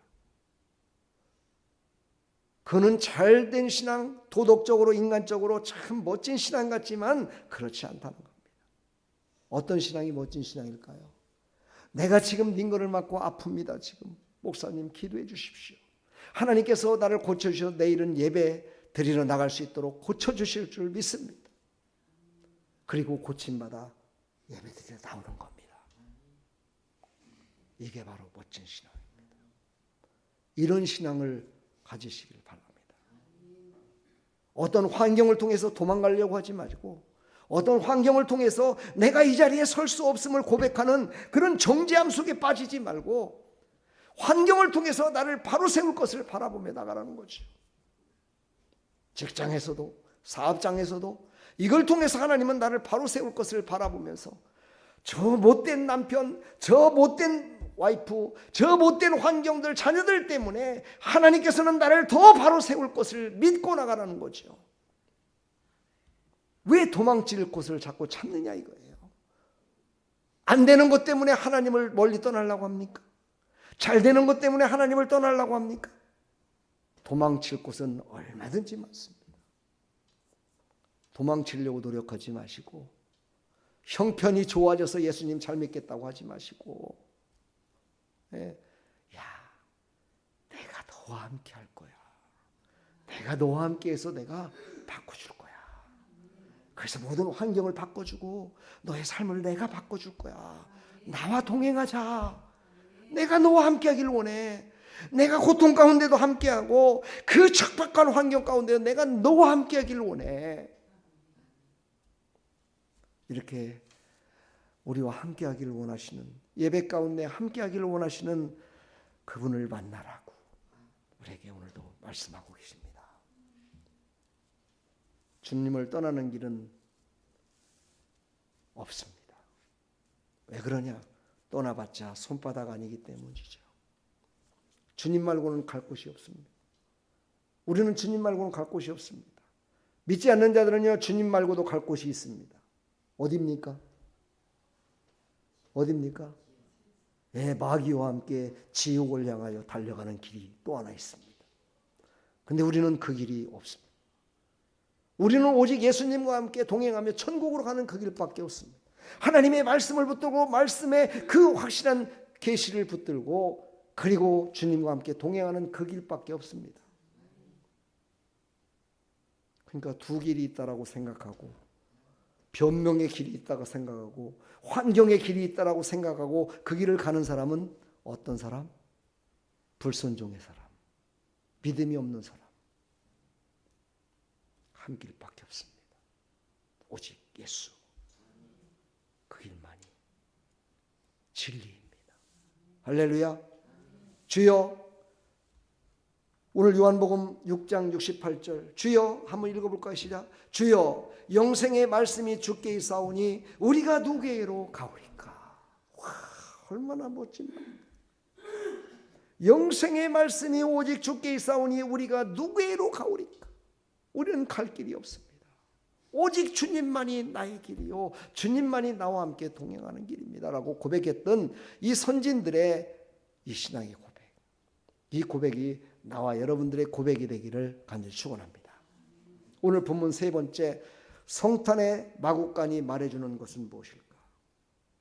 그는 잘된 신앙, 도덕적으로 인간적으로 참 멋진 신앙 같지만 그렇지 않다는 겁니다. 어떤 신앙이 멋진 신앙일까요? 내가 지금 링거를 맞고 아픕니다. 지금 목사님 기도해 주십시오. 하나님께서 나를 고쳐주셔서 내일은 예배 드리러 나갈 수 있도록 고쳐주실 줄 믿습니다. 그리고 고침받아 예배 드리러 나오는 겁니다. 이게 바로 멋진 신앙입니다. 이런 신앙을 가지시길 바랍니다. 어떤 환경을 통해서 도망가려고 하지 마시고 어떤 환경을 통해서 내가 이 자리에 설 수 없음을 고백하는 그런 정죄함 속에 빠지지 말고 환경을 통해서 나를 바로 세울 것을 바라보며 나가라는 거죠. 직장에서도 사업장에서도 이걸 통해서 하나님은 나를 바로 세울 것을 바라보면서 저 못된 남편, 저 못된 와이프, 저 못된 환경들, 자녀들 때문에 하나님께서는 나를 더 바로 세울 것을 믿고 나가라는 거죠. 왜 도망칠 곳을 자꾸 찾느냐 이거예요. 안 되는 것 때문에 하나님을 멀리 떠나려고 합니까? 잘 되는 것 때문에 하나님을 떠나려고 합니까? 도망칠 곳은 얼마든지 많습니다. 도망치려고 노력하지 마시고 형편이 좋아져서 예수님 잘 믿겠다고 하지 마시고 내가 너와 함께 할 거야. 내가 너와 함께 해서 내가 바꿔줄 거야. 그래서 모든 환경을 바꿔주고 너의 삶을 내가 바꿔줄 거야. 나와 동행하자. 내가 너와 함께 하길 원해. 내가 고통 가운데도 함께하고 그 척박한 환경 가운데도 내가 너와 함께 하길 원해. 이렇게 우리와 함께 하기를 원하시는 예배 가운데 함께 하기를 원하시는 그분을 만나라고 우리에게 오늘도 말씀하고 계십니다. 주님을 떠나는 길은 없습니다. 왜 그러냐? 떠나봤자 손바닥 아니기 때문이죠. 주님 말고는 갈 곳이 없습니다. 우리는 주님 말고는 갈 곳이 없습니다. 믿지 않는 자들은요, 주님 말고도 갈 곳이 있습니다. 어디입니까? 어디입니까? 마귀와 함께 지옥을 향하여 달려가는 길이 또 하나 있습니다. 근데 우리는 그 길이 없습니다. 우리는 오직 예수님과 함께 동행하며 천국으로 가는 그 길밖에 없습니다. 하나님의 말씀을 붙들고 말씀의 그 확실한 계시를 붙들고 그리고 주님과 함께 동행하는 그 길밖에 없습니다. 그러니까 두 길이 있다라고 생각하고, 변명의 길이 있다고 생각하고, 환경의 길이 있다라고 생각하고 그 길을 가는 사람은 어떤 사람? 불순종의 사람, 믿음이 없는 사람. 한 길밖에 없습니다. 오직 예수. 그 길만이 진리입니다. 할렐루야. 주여, 오늘 요한복음 6장 68절, 주여, 한번 읽어볼까요? 시작. 주여, 영생의 말씀이 주께 있사오니 우리가 누구에게로 가오리까? 와, 얼마나 멋진 말입니다. 영생의 말씀이 오직 주께 있사오니 우리가 누구에게로 가오리까? 우리는 갈 길이 없습니다. 오직 주님만이 나의 길이요, 주님만이 나와 함께 동행하는 길입니다 라고 고백했던 이 선진들의 이 신앙의 고백, 이 고백이 나와 여러분들의 고백이 되기를 간절히 축원합니다. 오늘 본문 세 번째, 성탄의 마국간이 말해주는 것은 무엇일까?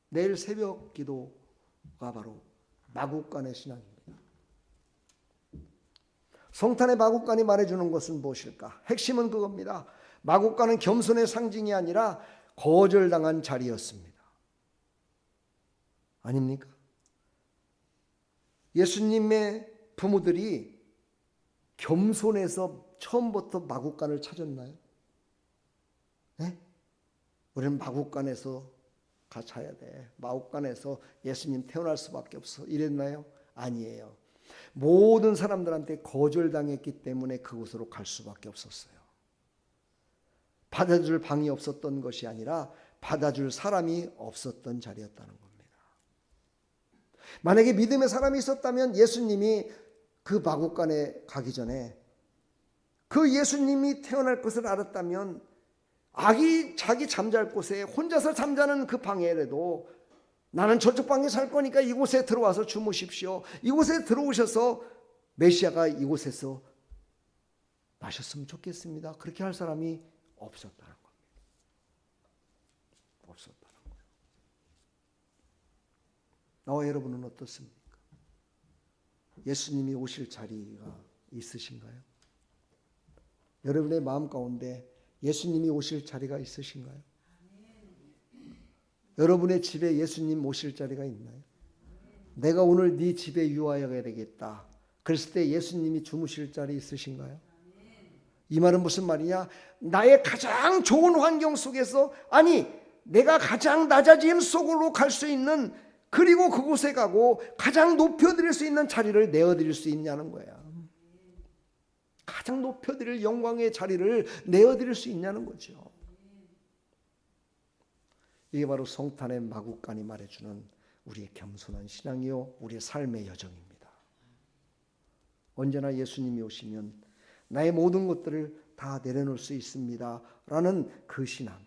내일 새벽 기도가 바로 마국간의 신앙입니다. 성탄의 마국간이 말해주는 것은 무엇일까? 핵심은 그겁니다. 마국간은 겸손의 상징이 아니라 거절당한 자리였습니다. 아닙니까? 예수님의 부모들이 겸손해서 처음부터 마국간을 찾았나요? 네? 우리는 마국간에서 가야 돼. 마국간에서 예수님 태어날 수밖에 없어. 이랬나요? 아니에요. 모든 사람들한테 거절당했기 때문에 그곳으로 갈 수밖에 없었어요. 받아줄 방이 없었던 것이 아니라 받아줄 사람이 없었던 자리였다는 겁니다. 만약에 믿음의 사람이 있었다면 예수님이 그 마국간에 가기 전에, 그 예수님이 태어날 것을 알았다면 아기 자기 잠잘 곳에 혼자서 잠자는 그 방에라도 나는 저쪽 방에 살 거니까 이곳에 들어와서 주무십시오. 이곳에 들어오셔서 메시아가 이곳에서 나셨으면 좋겠습니다. 그렇게 할 사람이 없었다는 겁니다. 없었다는 거예요. 나와 여러분은 어떻습니까? 예수님이 오실 자리가 있으신가요? 여러분의 마음 가운데 예수님이 오실 자리가 있으신가요? 여러분의 집에 예수님 오실 자리가 있나요? 내가 오늘 네 집에 유하여야 되겠다. 그랬을 때 예수님이 주무실 자리 있으신가요? 이 말은 무슨 말이냐? 나의 가장 좋은 환경 속에서, 아니 내가 가장 낮아짐 속으로 갈 수 있는, 그리고 그곳에 가고 가장 높여드릴 수 있는 자리를 내어드릴 수 있냐는 거야. 가장 높여드릴 영광의 자리를 내어드릴 수 있냐는 거죠. 이게 바로 성탄의 마국간이 말해주는 우리의 겸손한 신앙이요, 우리의 삶의 여정입니다. 언제나 예수님이 오시면 나의 모든 것들을 다 내려놓을 수 있습니다 라는 그 신앙,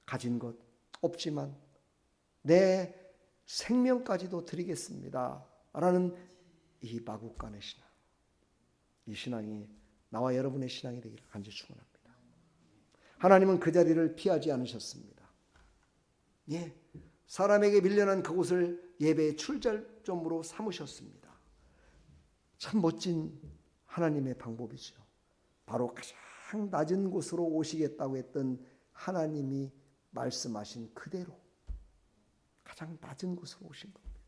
가진 것 없지만 내 생명까지도 드리겠습니다 라는 이 마국간의 신앙, 이 신앙이 나와 여러분의 신앙이 되기를 간절히 축원합니다. 하나님은 그 자리를 피하지 않으셨습니다. 예, 사람에게 밀려난 그곳을 예배의 출발점으로 삼으셨습니다. 참 멋진 하나님의 방법이죠. 바로 가장 낮은 곳으로 오시겠다고 했던 하나님이 말씀하신 그대로 가장 낮은 곳으로 오신 겁니다.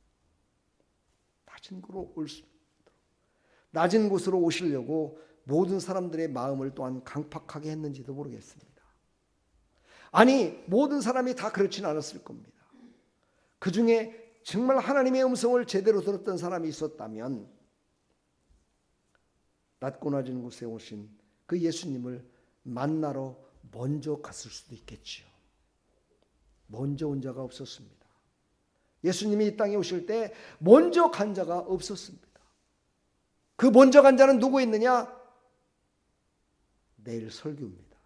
낮은 곳으로 오시려고 모든 사람들의 마음을 또한 강팍하게 했는지도 모르겠습니다. 아니, 모든 사람이 다 그렇지는 않았을 겁니다. 그 중에 정말 하나님의 음성을 제대로 들었던 사람이 있었다면 낮고 낮은 곳에 오신 그 예수님을 만나러 먼저 갔을 수도 있겠지요. 먼저 온 자가 없었습니다. 예수님이 이 땅에 오실 때 먼저 간 자가 없었습니다. 그 먼저 간 자는 누구였느냐? 내일 설교입니다.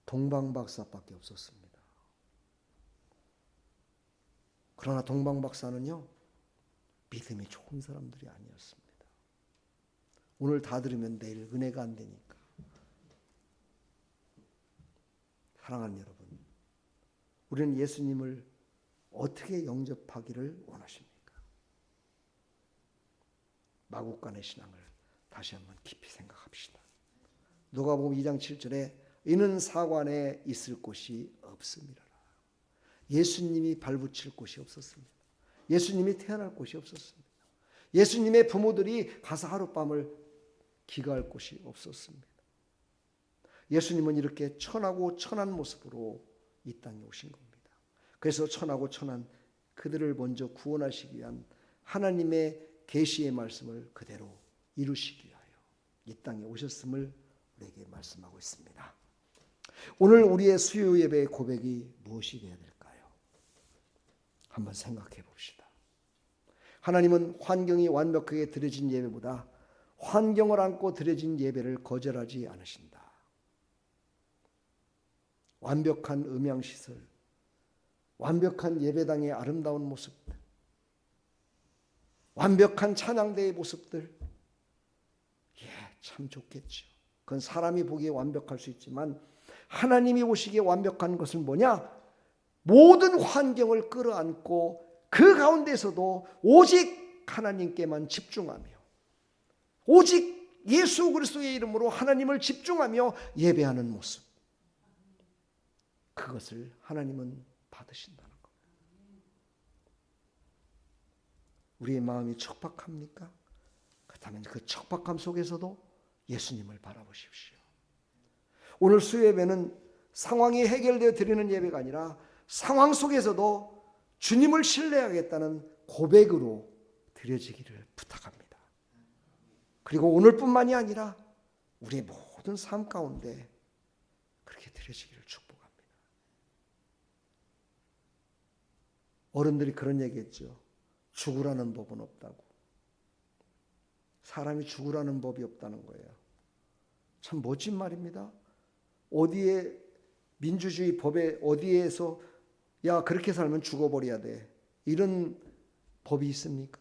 동방박사밖에 없었습니다. 그러나 동방박사는요, 믿음이 좋은 사람들이 아니었습니다. 오늘 다 들으면 내일 은혜가 안 되니까. 사랑하는 여러분, 우리는 예수님을 어떻게 영접하기를 원하십니까? 마국간의 신앙을 다시 한번 깊이 생각합시다. 누가복음 2장 7절에 이는 사관에 있을 곳이 없음이라. 예수님이 발붙일 곳이 없었습니다. 예수님이 태어날 곳이 없었습니다. 예수님의 부모들이 가서 하룻밤을 기거할 곳이 없었습니다. 예수님은 이렇게 천하고 천한 모습으로 이 땅에 오신 겁니다. 그래서 천하고 천한 그들을 먼저 구원하시기 위한 하나님의 계시의 말씀을 그대로 이루시기 위하여 이 땅에 오셨음을 우리에게 말씀하고 있습니다. 오늘 우리의 수요 예배의 고백이 무엇이 되어야 될까요? 한번 생각해 봅시다. 하나님은 환경이 완벽하게 드려진 예배보다 환경을 안고 드려진 예배를 거절하지 않으신다. 완벽한 음향시설, 완벽한 예배당의 아름다운 모습들, 완벽한 찬양대의 모습들, 참 좋겠죠. 그건 사람이 보기에 완벽할 수 있지만 하나님이 보시기에 완벽한 것은 뭐냐? 모든 환경을 끌어안고 그 가운데서도 오직 하나님께만 집중하며 오직 예수 그리스도의 이름으로 하나님을 집중하며 예배하는 모습, 그것을 하나님은 받으신다는 겁니다. 우리의 마음이 척박합니까? 그렇다면 그 척박함 속에서도 예수님을 바라보십시오. 오늘 수요 예배는 상황이 해결되어 드리는 예배가 아니라 상황 속에서도 주님을 신뢰하겠다는 고백으로 드려지기를 부탁합니다. 그리고 오늘뿐만이 아니라 우리의 모든 삶 가운데 그렇게 드려지기를 축복합니다. 어른들이 그런 얘기했죠. 죽으라는 법은 없다고. 사람이 죽으라는 법이 없다는 거예요. 참 멋진 말입니다. 어디에 민주주의 법에 어디에서 야 그렇게 살면 죽어버려야 돼 이런 법이 있습니까?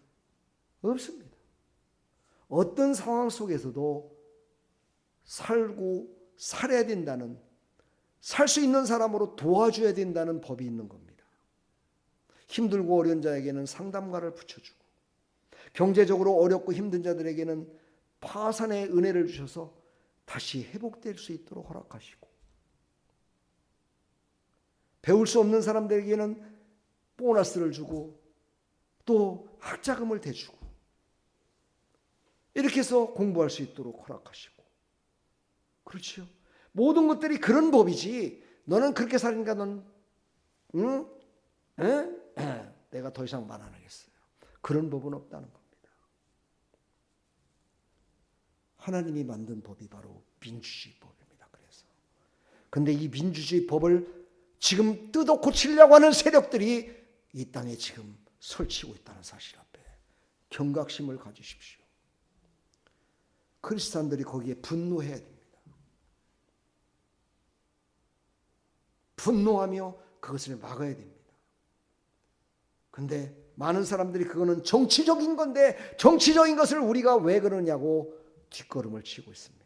없습니다. 어떤 상황 속에서도 살고 살아야 된다는, 살 수 있는 사람으로 도와줘야 된다는 법이 있는 겁니다. 힘들고 어려운 자에게는 상담가를 붙여주고 경제적으로 어렵고 힘든 자들에게는 파산의 은혜를 주셔서 다시 회복될 수 있도록 허락하시고, 배울 수 없는 사람들에게는 보너스를 주고 또 학자금을 대주고 이렇게 해서 공부할 수 있도록 허락하시고, 그렇죠? 모든 것들이 그런 법이지 너는 그렇게 살니까 넌 응? 내가 더 이상 말 안 하겠어요. 그런 법은 없다는 겁니다. 하나님이 만든 법이 바로 민주주의 법입니다. 그런데 이 민주주의 법을 지금 뜯어 고치려고 하는 세력들이 이 땅에 지금 설치고 있다는 사실 앞에 경각심을 가지십시오. 크리스찬들이 거기에 분노해야 됩니다. 분노하며 그것을 막아야 됩니다. 그런데 많은 사람들이 그거는 정치적인 건데 정치적인 것을 우리가 왜 그러냐고 뒷걸음을 치고 있습니다.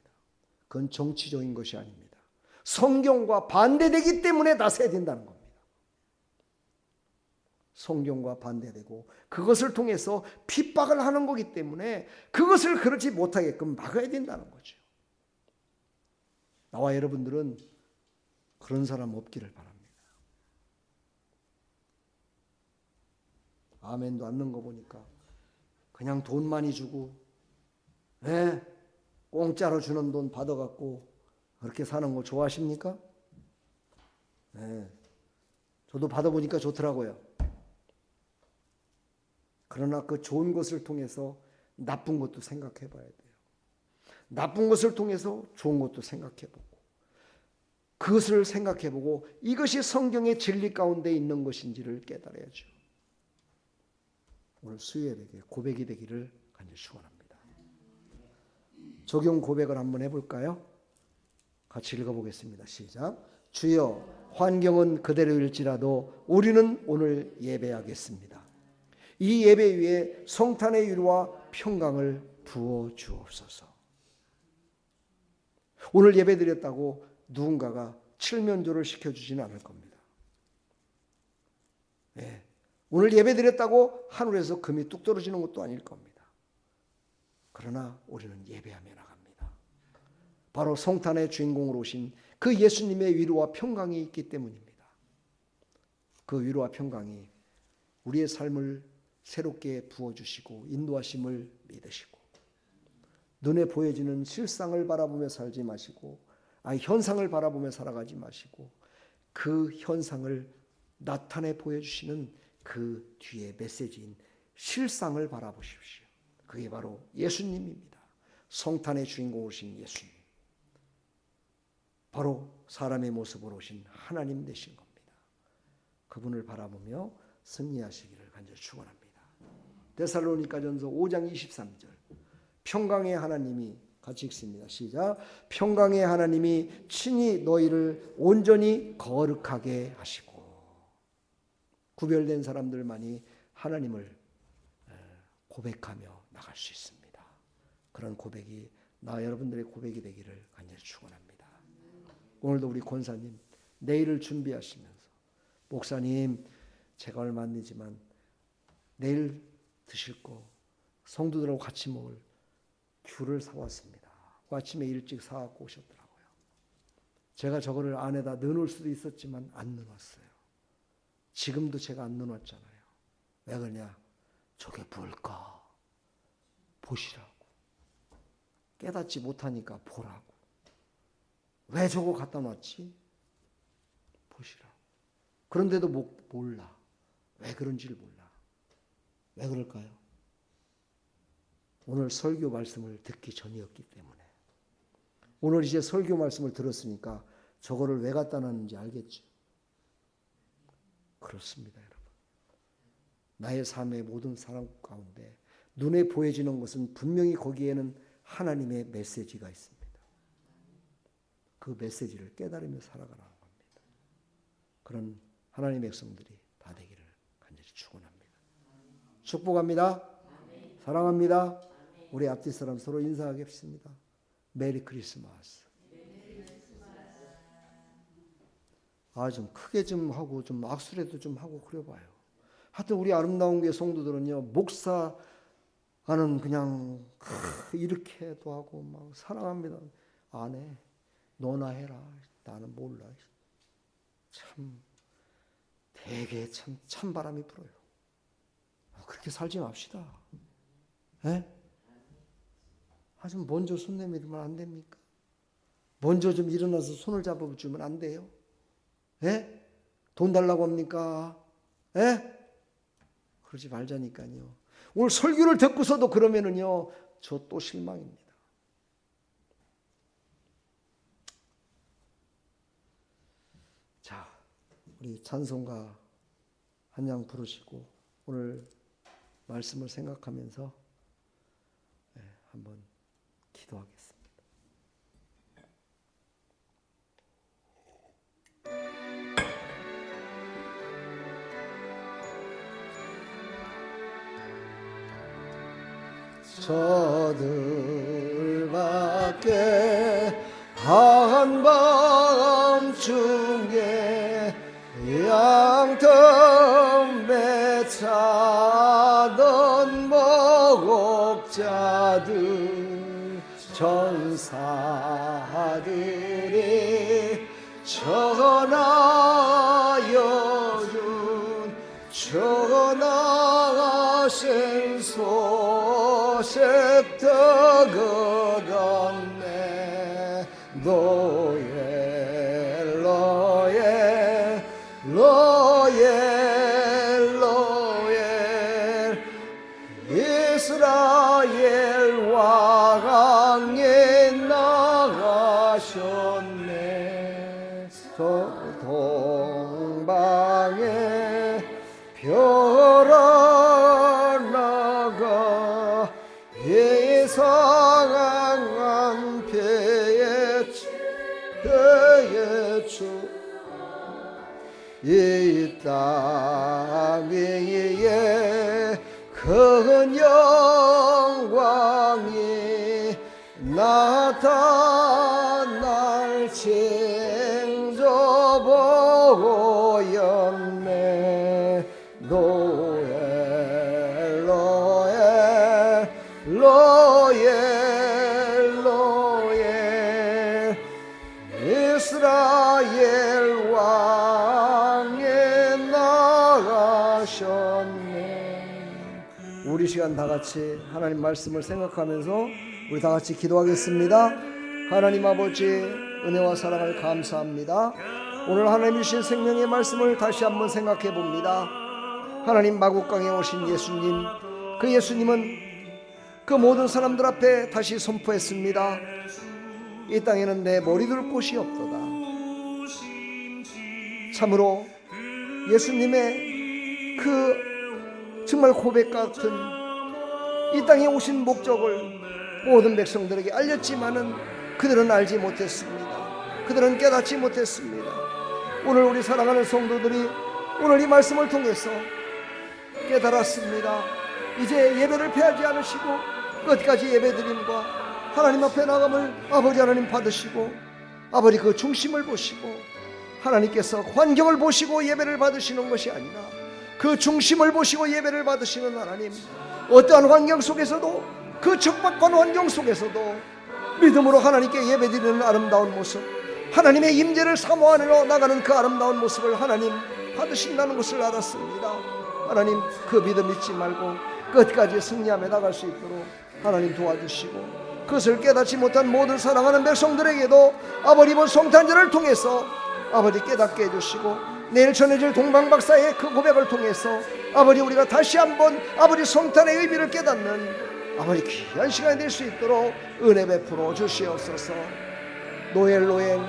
그건 정치적인 것이 아닙니다. 성경과 반대되기 때문에 나서야 된다는 겁니다. 성경과 반대되고 그것을 통해서 핍박을 하는 거기 때문에 그것을 그렇지 못하게끔 막아야 된다는 거죠. 나와 여러분들은 그런 사람 없기를 바랍니다. 아멘도 않는 거 보니까 그냥 돈 많이 주고 공짜로 주는 돈 받아갖고 그렇게 사는 거 좋아하십니까? 저도 받아보니까 좋더라고요. 그러나 그 좋은 것을 통해서 나쁜 것도 생각해 봐야 돼요. 나쁜 것을 통해서 좋은 것도 생각해 보고 그것을 생각해 보고 이것이 성경의 진리 가운데 있는 것인지를 깨달아야죠. 오늘 수요예배의 고백이 되기를 간절히 축원합니다. 적용 고백을 한번 해볼까요? 같이 읽어보겠습니다. 시작. 주여, 환경은 그대로일지라도 우리는 오늘 예배하겠습니다. 이 예배 위에 성탄의 유로와 평강을 부어 주옵소서. 오늘 예배 드렸다고 누군가가 칠면조를 시켜주지는 않을 겁니다. 오늘 예배 드렸다고 하늘에서 금이 뚝 떨어지는 것도 아닐 겁니다. 그러나 우리는 예배하며 나갑니다. 바로 성탄의 주인공으로 오신 그 예수님의 위로와 평강이 있기 때문입니다. 그 위로와 평강이 우리의 삶을 새롭게 부어주시고 인도하심을 믿으시고, 눈에 보여지는 실상을 바라보며 살지 마시고 현상을 바라보며 살아가지 마시고, 그 현상을 나타내 보여주시는 그 뒤에 메시지인 실상을 바라보십시오. 그게 바로 예수님입니다. 성탄의 주인공이신 예수님, 바로 사람의 모습으로 오신 하나님 되신 겁니다. 그분을 바라보며 승리하시기를 간절히 축원합니다. 데살로니가전서 5장 23절, 평강의 하나님이, 같이 읽습니다. 시작. 평강의 하나님이 친히 너희를 온전히 거룩하게 하시고. 구별된 사람들만이 하나님을 고백하며 나갈 수 있습니다. 그런 고백이 나 여러분들의 고백이 되기를 간절히 축원합니다. 오늘도 우리 권사님 내일을 준비하시면서, 목사님 제가 얼마 안 되지만 내일 드실 거 성도들하고 같이 먹을 귤을 사왔습니다. 아침에 일찍 사갖고 오셨더라고요. 제가 저거를 안에다 넣어놓을 수도 있었지만 안 넣어놨어요. 지금도 제가 안 넣어놨잖아요. 왜 그러냐? 저게 뭘까? 보시라고. 깨닫지 못하니까 보라고. 왜 저거 갖다 놨지? 보시라고. 그런데도 몰라. 왜 그런지를 몰라. 왜 그럴까요? 오늘 설교 말씀을 듣기 전이었기 때문에. 오늘 이제 설교 말씀을 들었으니까 저거를 왜 갖다 놨는지 알겠죠? 그렇습니다, 여러분. 나의 삶의 모든 사람 가운데 눈에 보여지는 것은 분명히 거기에는 하나님의 메시지가 있습니다. 그 메시지를 깨달으며 살아가라는 겁니다. 그런 하나님의 백성들이 다 되기를 간절히 축원합니다. 축복합니다. 사랑합니다. 우리 앞뒤 사람 서로 인사하겠습니다. 메리 크리스마스. 좀 크게 좀 하고 좀 악수라도 좀 하고 그래봐요. 하여튼 우리 아름다운 교회 성도들은요, 목사하는 그냥 이렇게도 하고 막 사랑합니다. 안 해. 너나 해라. 나는 몰라. 참 되게 참 찬바람이 불어요. 그렇게 살지 맙시다. 예? 좀 먼저 손 내밀면 안 됩니까? 먼저 좀 일어나서 손을 잡아주면 안 돼요? 예? 돈 달라고 합니까? 예? 그러지 말자니까요. 오늘 설교를 듣고서도 그러면은요, 저 또 실망입니다. 자, 우리 찬송가 한 장 부르시고 오늘 말씀을 생각하면서 한번 기도하겠습니다. 저들밖에 한밤중에 양털매 차던 목자들 전사들이 전하여준 전하신 소식 듣었네. 로엘 이스라엘 왕이 나가셨네. 동방에 별아 나가 예상한 배의 주 이 땅 위에 큰 영광이 나타날 징조 보였네. 로엘 이스라엘 왕에 나가셨네. 우리 시간 다 같이 하나님 말씀을 생각하면서 우리 다 같이 기도하겠습니다. 하나님 아버지, 은혜와 사랑을 감사합니다. 오늘 하나님 주신 생명의 말씀을 다시 한번 생각해 봅니다. 하나님 마국강에 오신 예수님, 그 예수님은 그 모든 사람들 앞에 다시 선포했습니다. 이 땅에는 내 머리 둘 곳이 없도다. 참으로 예수님의 그 정말 고백 같은 이 땅에 오신 목적을 모든 백성들에게 알렸지만은 그들은 알지 못했습니다. 그들은 깨닫지 못했습니다. 오늘 우리 사랑하는 성도들이 오늘 이 말씀을 통해서 깨달았습니다. 이제 예배를 패하지 않으시고 끝까지 예배드림과 하나님 앞에 나감을 아버지 하나님 받으시고 아버지 그 중심을 보시고 하나님께서 환경을 보시고 예배를 받으시는 것이 아니라 그 중심을 보시고 예배를 받으시는 하나님, 어떠한 환경 속에서도 그 척박한 환경 속에서도 믿음으로 하나님께 예배드리는 아름다운 모습, 하나님의 임재를 사모하러 나가는 그 아름다운 모습을 하나님 받으신다는 것을 알았습니다. 하나님 그 믿음 잊지 말고 끝까지 승리하며 나갈 수 있도록 하나님 도와주시고 그것을 깨닫지 못한 모든 사랑하는 백성들에게도 아버지 이번 성탄절을 통해서 아버지 깨닫게 해주시고 내일 전해질 동방박사의 그 고백을 통해서 아버지 우리가 다시 한번 아버지 성탄의 의미를 깨닫는 아버지 귀한 시간이 될 수 있도록 은혜 베풀어 주시옵소서. 노엘노엘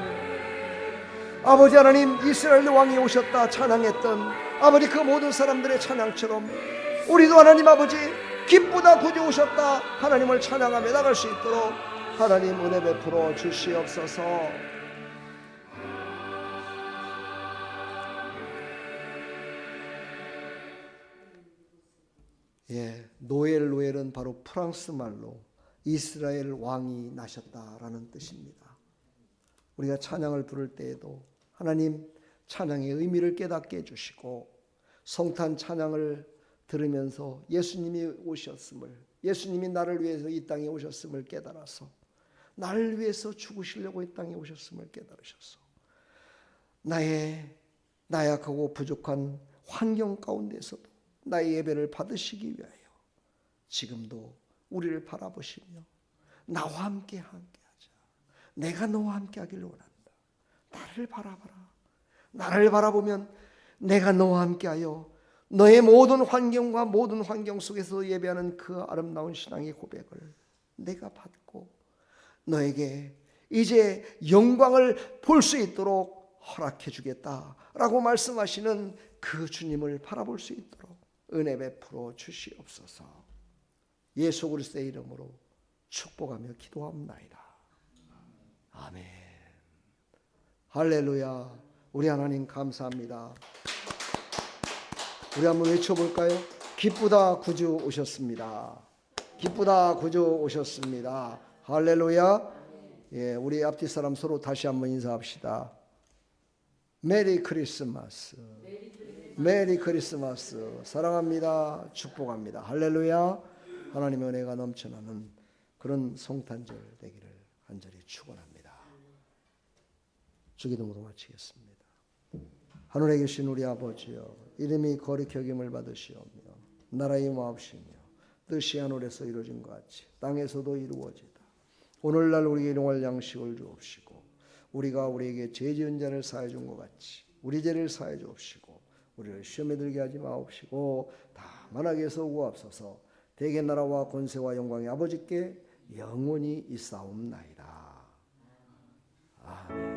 아버지 하나님, 이스라엘 왕이 오셨다 찬양했던 아버지 그 모든 사람들의 찬양처럼 우리도 하나님 아버지 기쁘다 구주 오셨다 하나님을 찬양하며 나갈 수 있도록 하나님 은혜 베풀어 주시옵소서. 노엘은 바로 프랑스 말로 이스라엘 왕이 나셨다라는 뜻입니다. 우리가 찬양을 부를 때에도 하나님 찬양의 의미를 깨닫게 해주시고 성탄 찬양을 들으면서 예수님이 오셨음을, 예수님이 나를 위해서 이 땅에 오셨음을 깨달아서 나를 위해서 죽으시려고 이 땅에 오셨음을 깨달으셔서 나의 나약하고 부족한 환경 가운데서도 나의 예배를 받으시기 위하여 지금도 우리를 바라보시며 나와 함께 하자. 내가 너와 함께 하기를 원한다. 나를 바라봐라. 나를 바라보면 내가 너와 함께하여 너의 모든 환경과 모든 환경 속에서 예배하는 그 아름다운 신앙의 고백을 내가 받고 너에게 이제 영광을 볼 수 있도록 허락해 주겠다라고 말씀하시는 그 주님을 바라볼 수 있도록 은혜 베풀어 주시옵소서. 예수 그리스도의 이름으로 축복하며 기도합나이다. 아멘. 할렐루야. 우리 하나님 감사합니다. 우리 한번 외쳐볼까요? 기쁘다 구주 오셨습니다. 기쁘다 구주 오셨습니다. 할렐루야. 우리 앞뒤 사람 서로 다시 한번 인사합시다. 메리 크리스마스. 메리 크리스마스. 사랑합니다. 축복합니다. 할렐루야. 하나님의 은혜가 넘쳐나는 그런 성탄절 되기를 간절히 축원합니다. 주기도문으로 마치겠습니다. 하늘에 계신 우리 아버지여, 이름이 거룩히 여김을 받으시오며 나라의 마옵시며 뜻이 하늘에서 이루어진 것 같이 땅에서도 이루어지다. 오늘날 우리에게 일용할 양식을 주옵시고 우리가 우리에게 죄 지은 자를 사해 준 것 같이 우리 죄를 사해 주옵시고 우리를 시험에 들게 하지 마옵시고 다만 악에서 구하옵소서. 대개 나라와 권세와 영광이 아버지께 영원히 있사옵나이다. 아멘.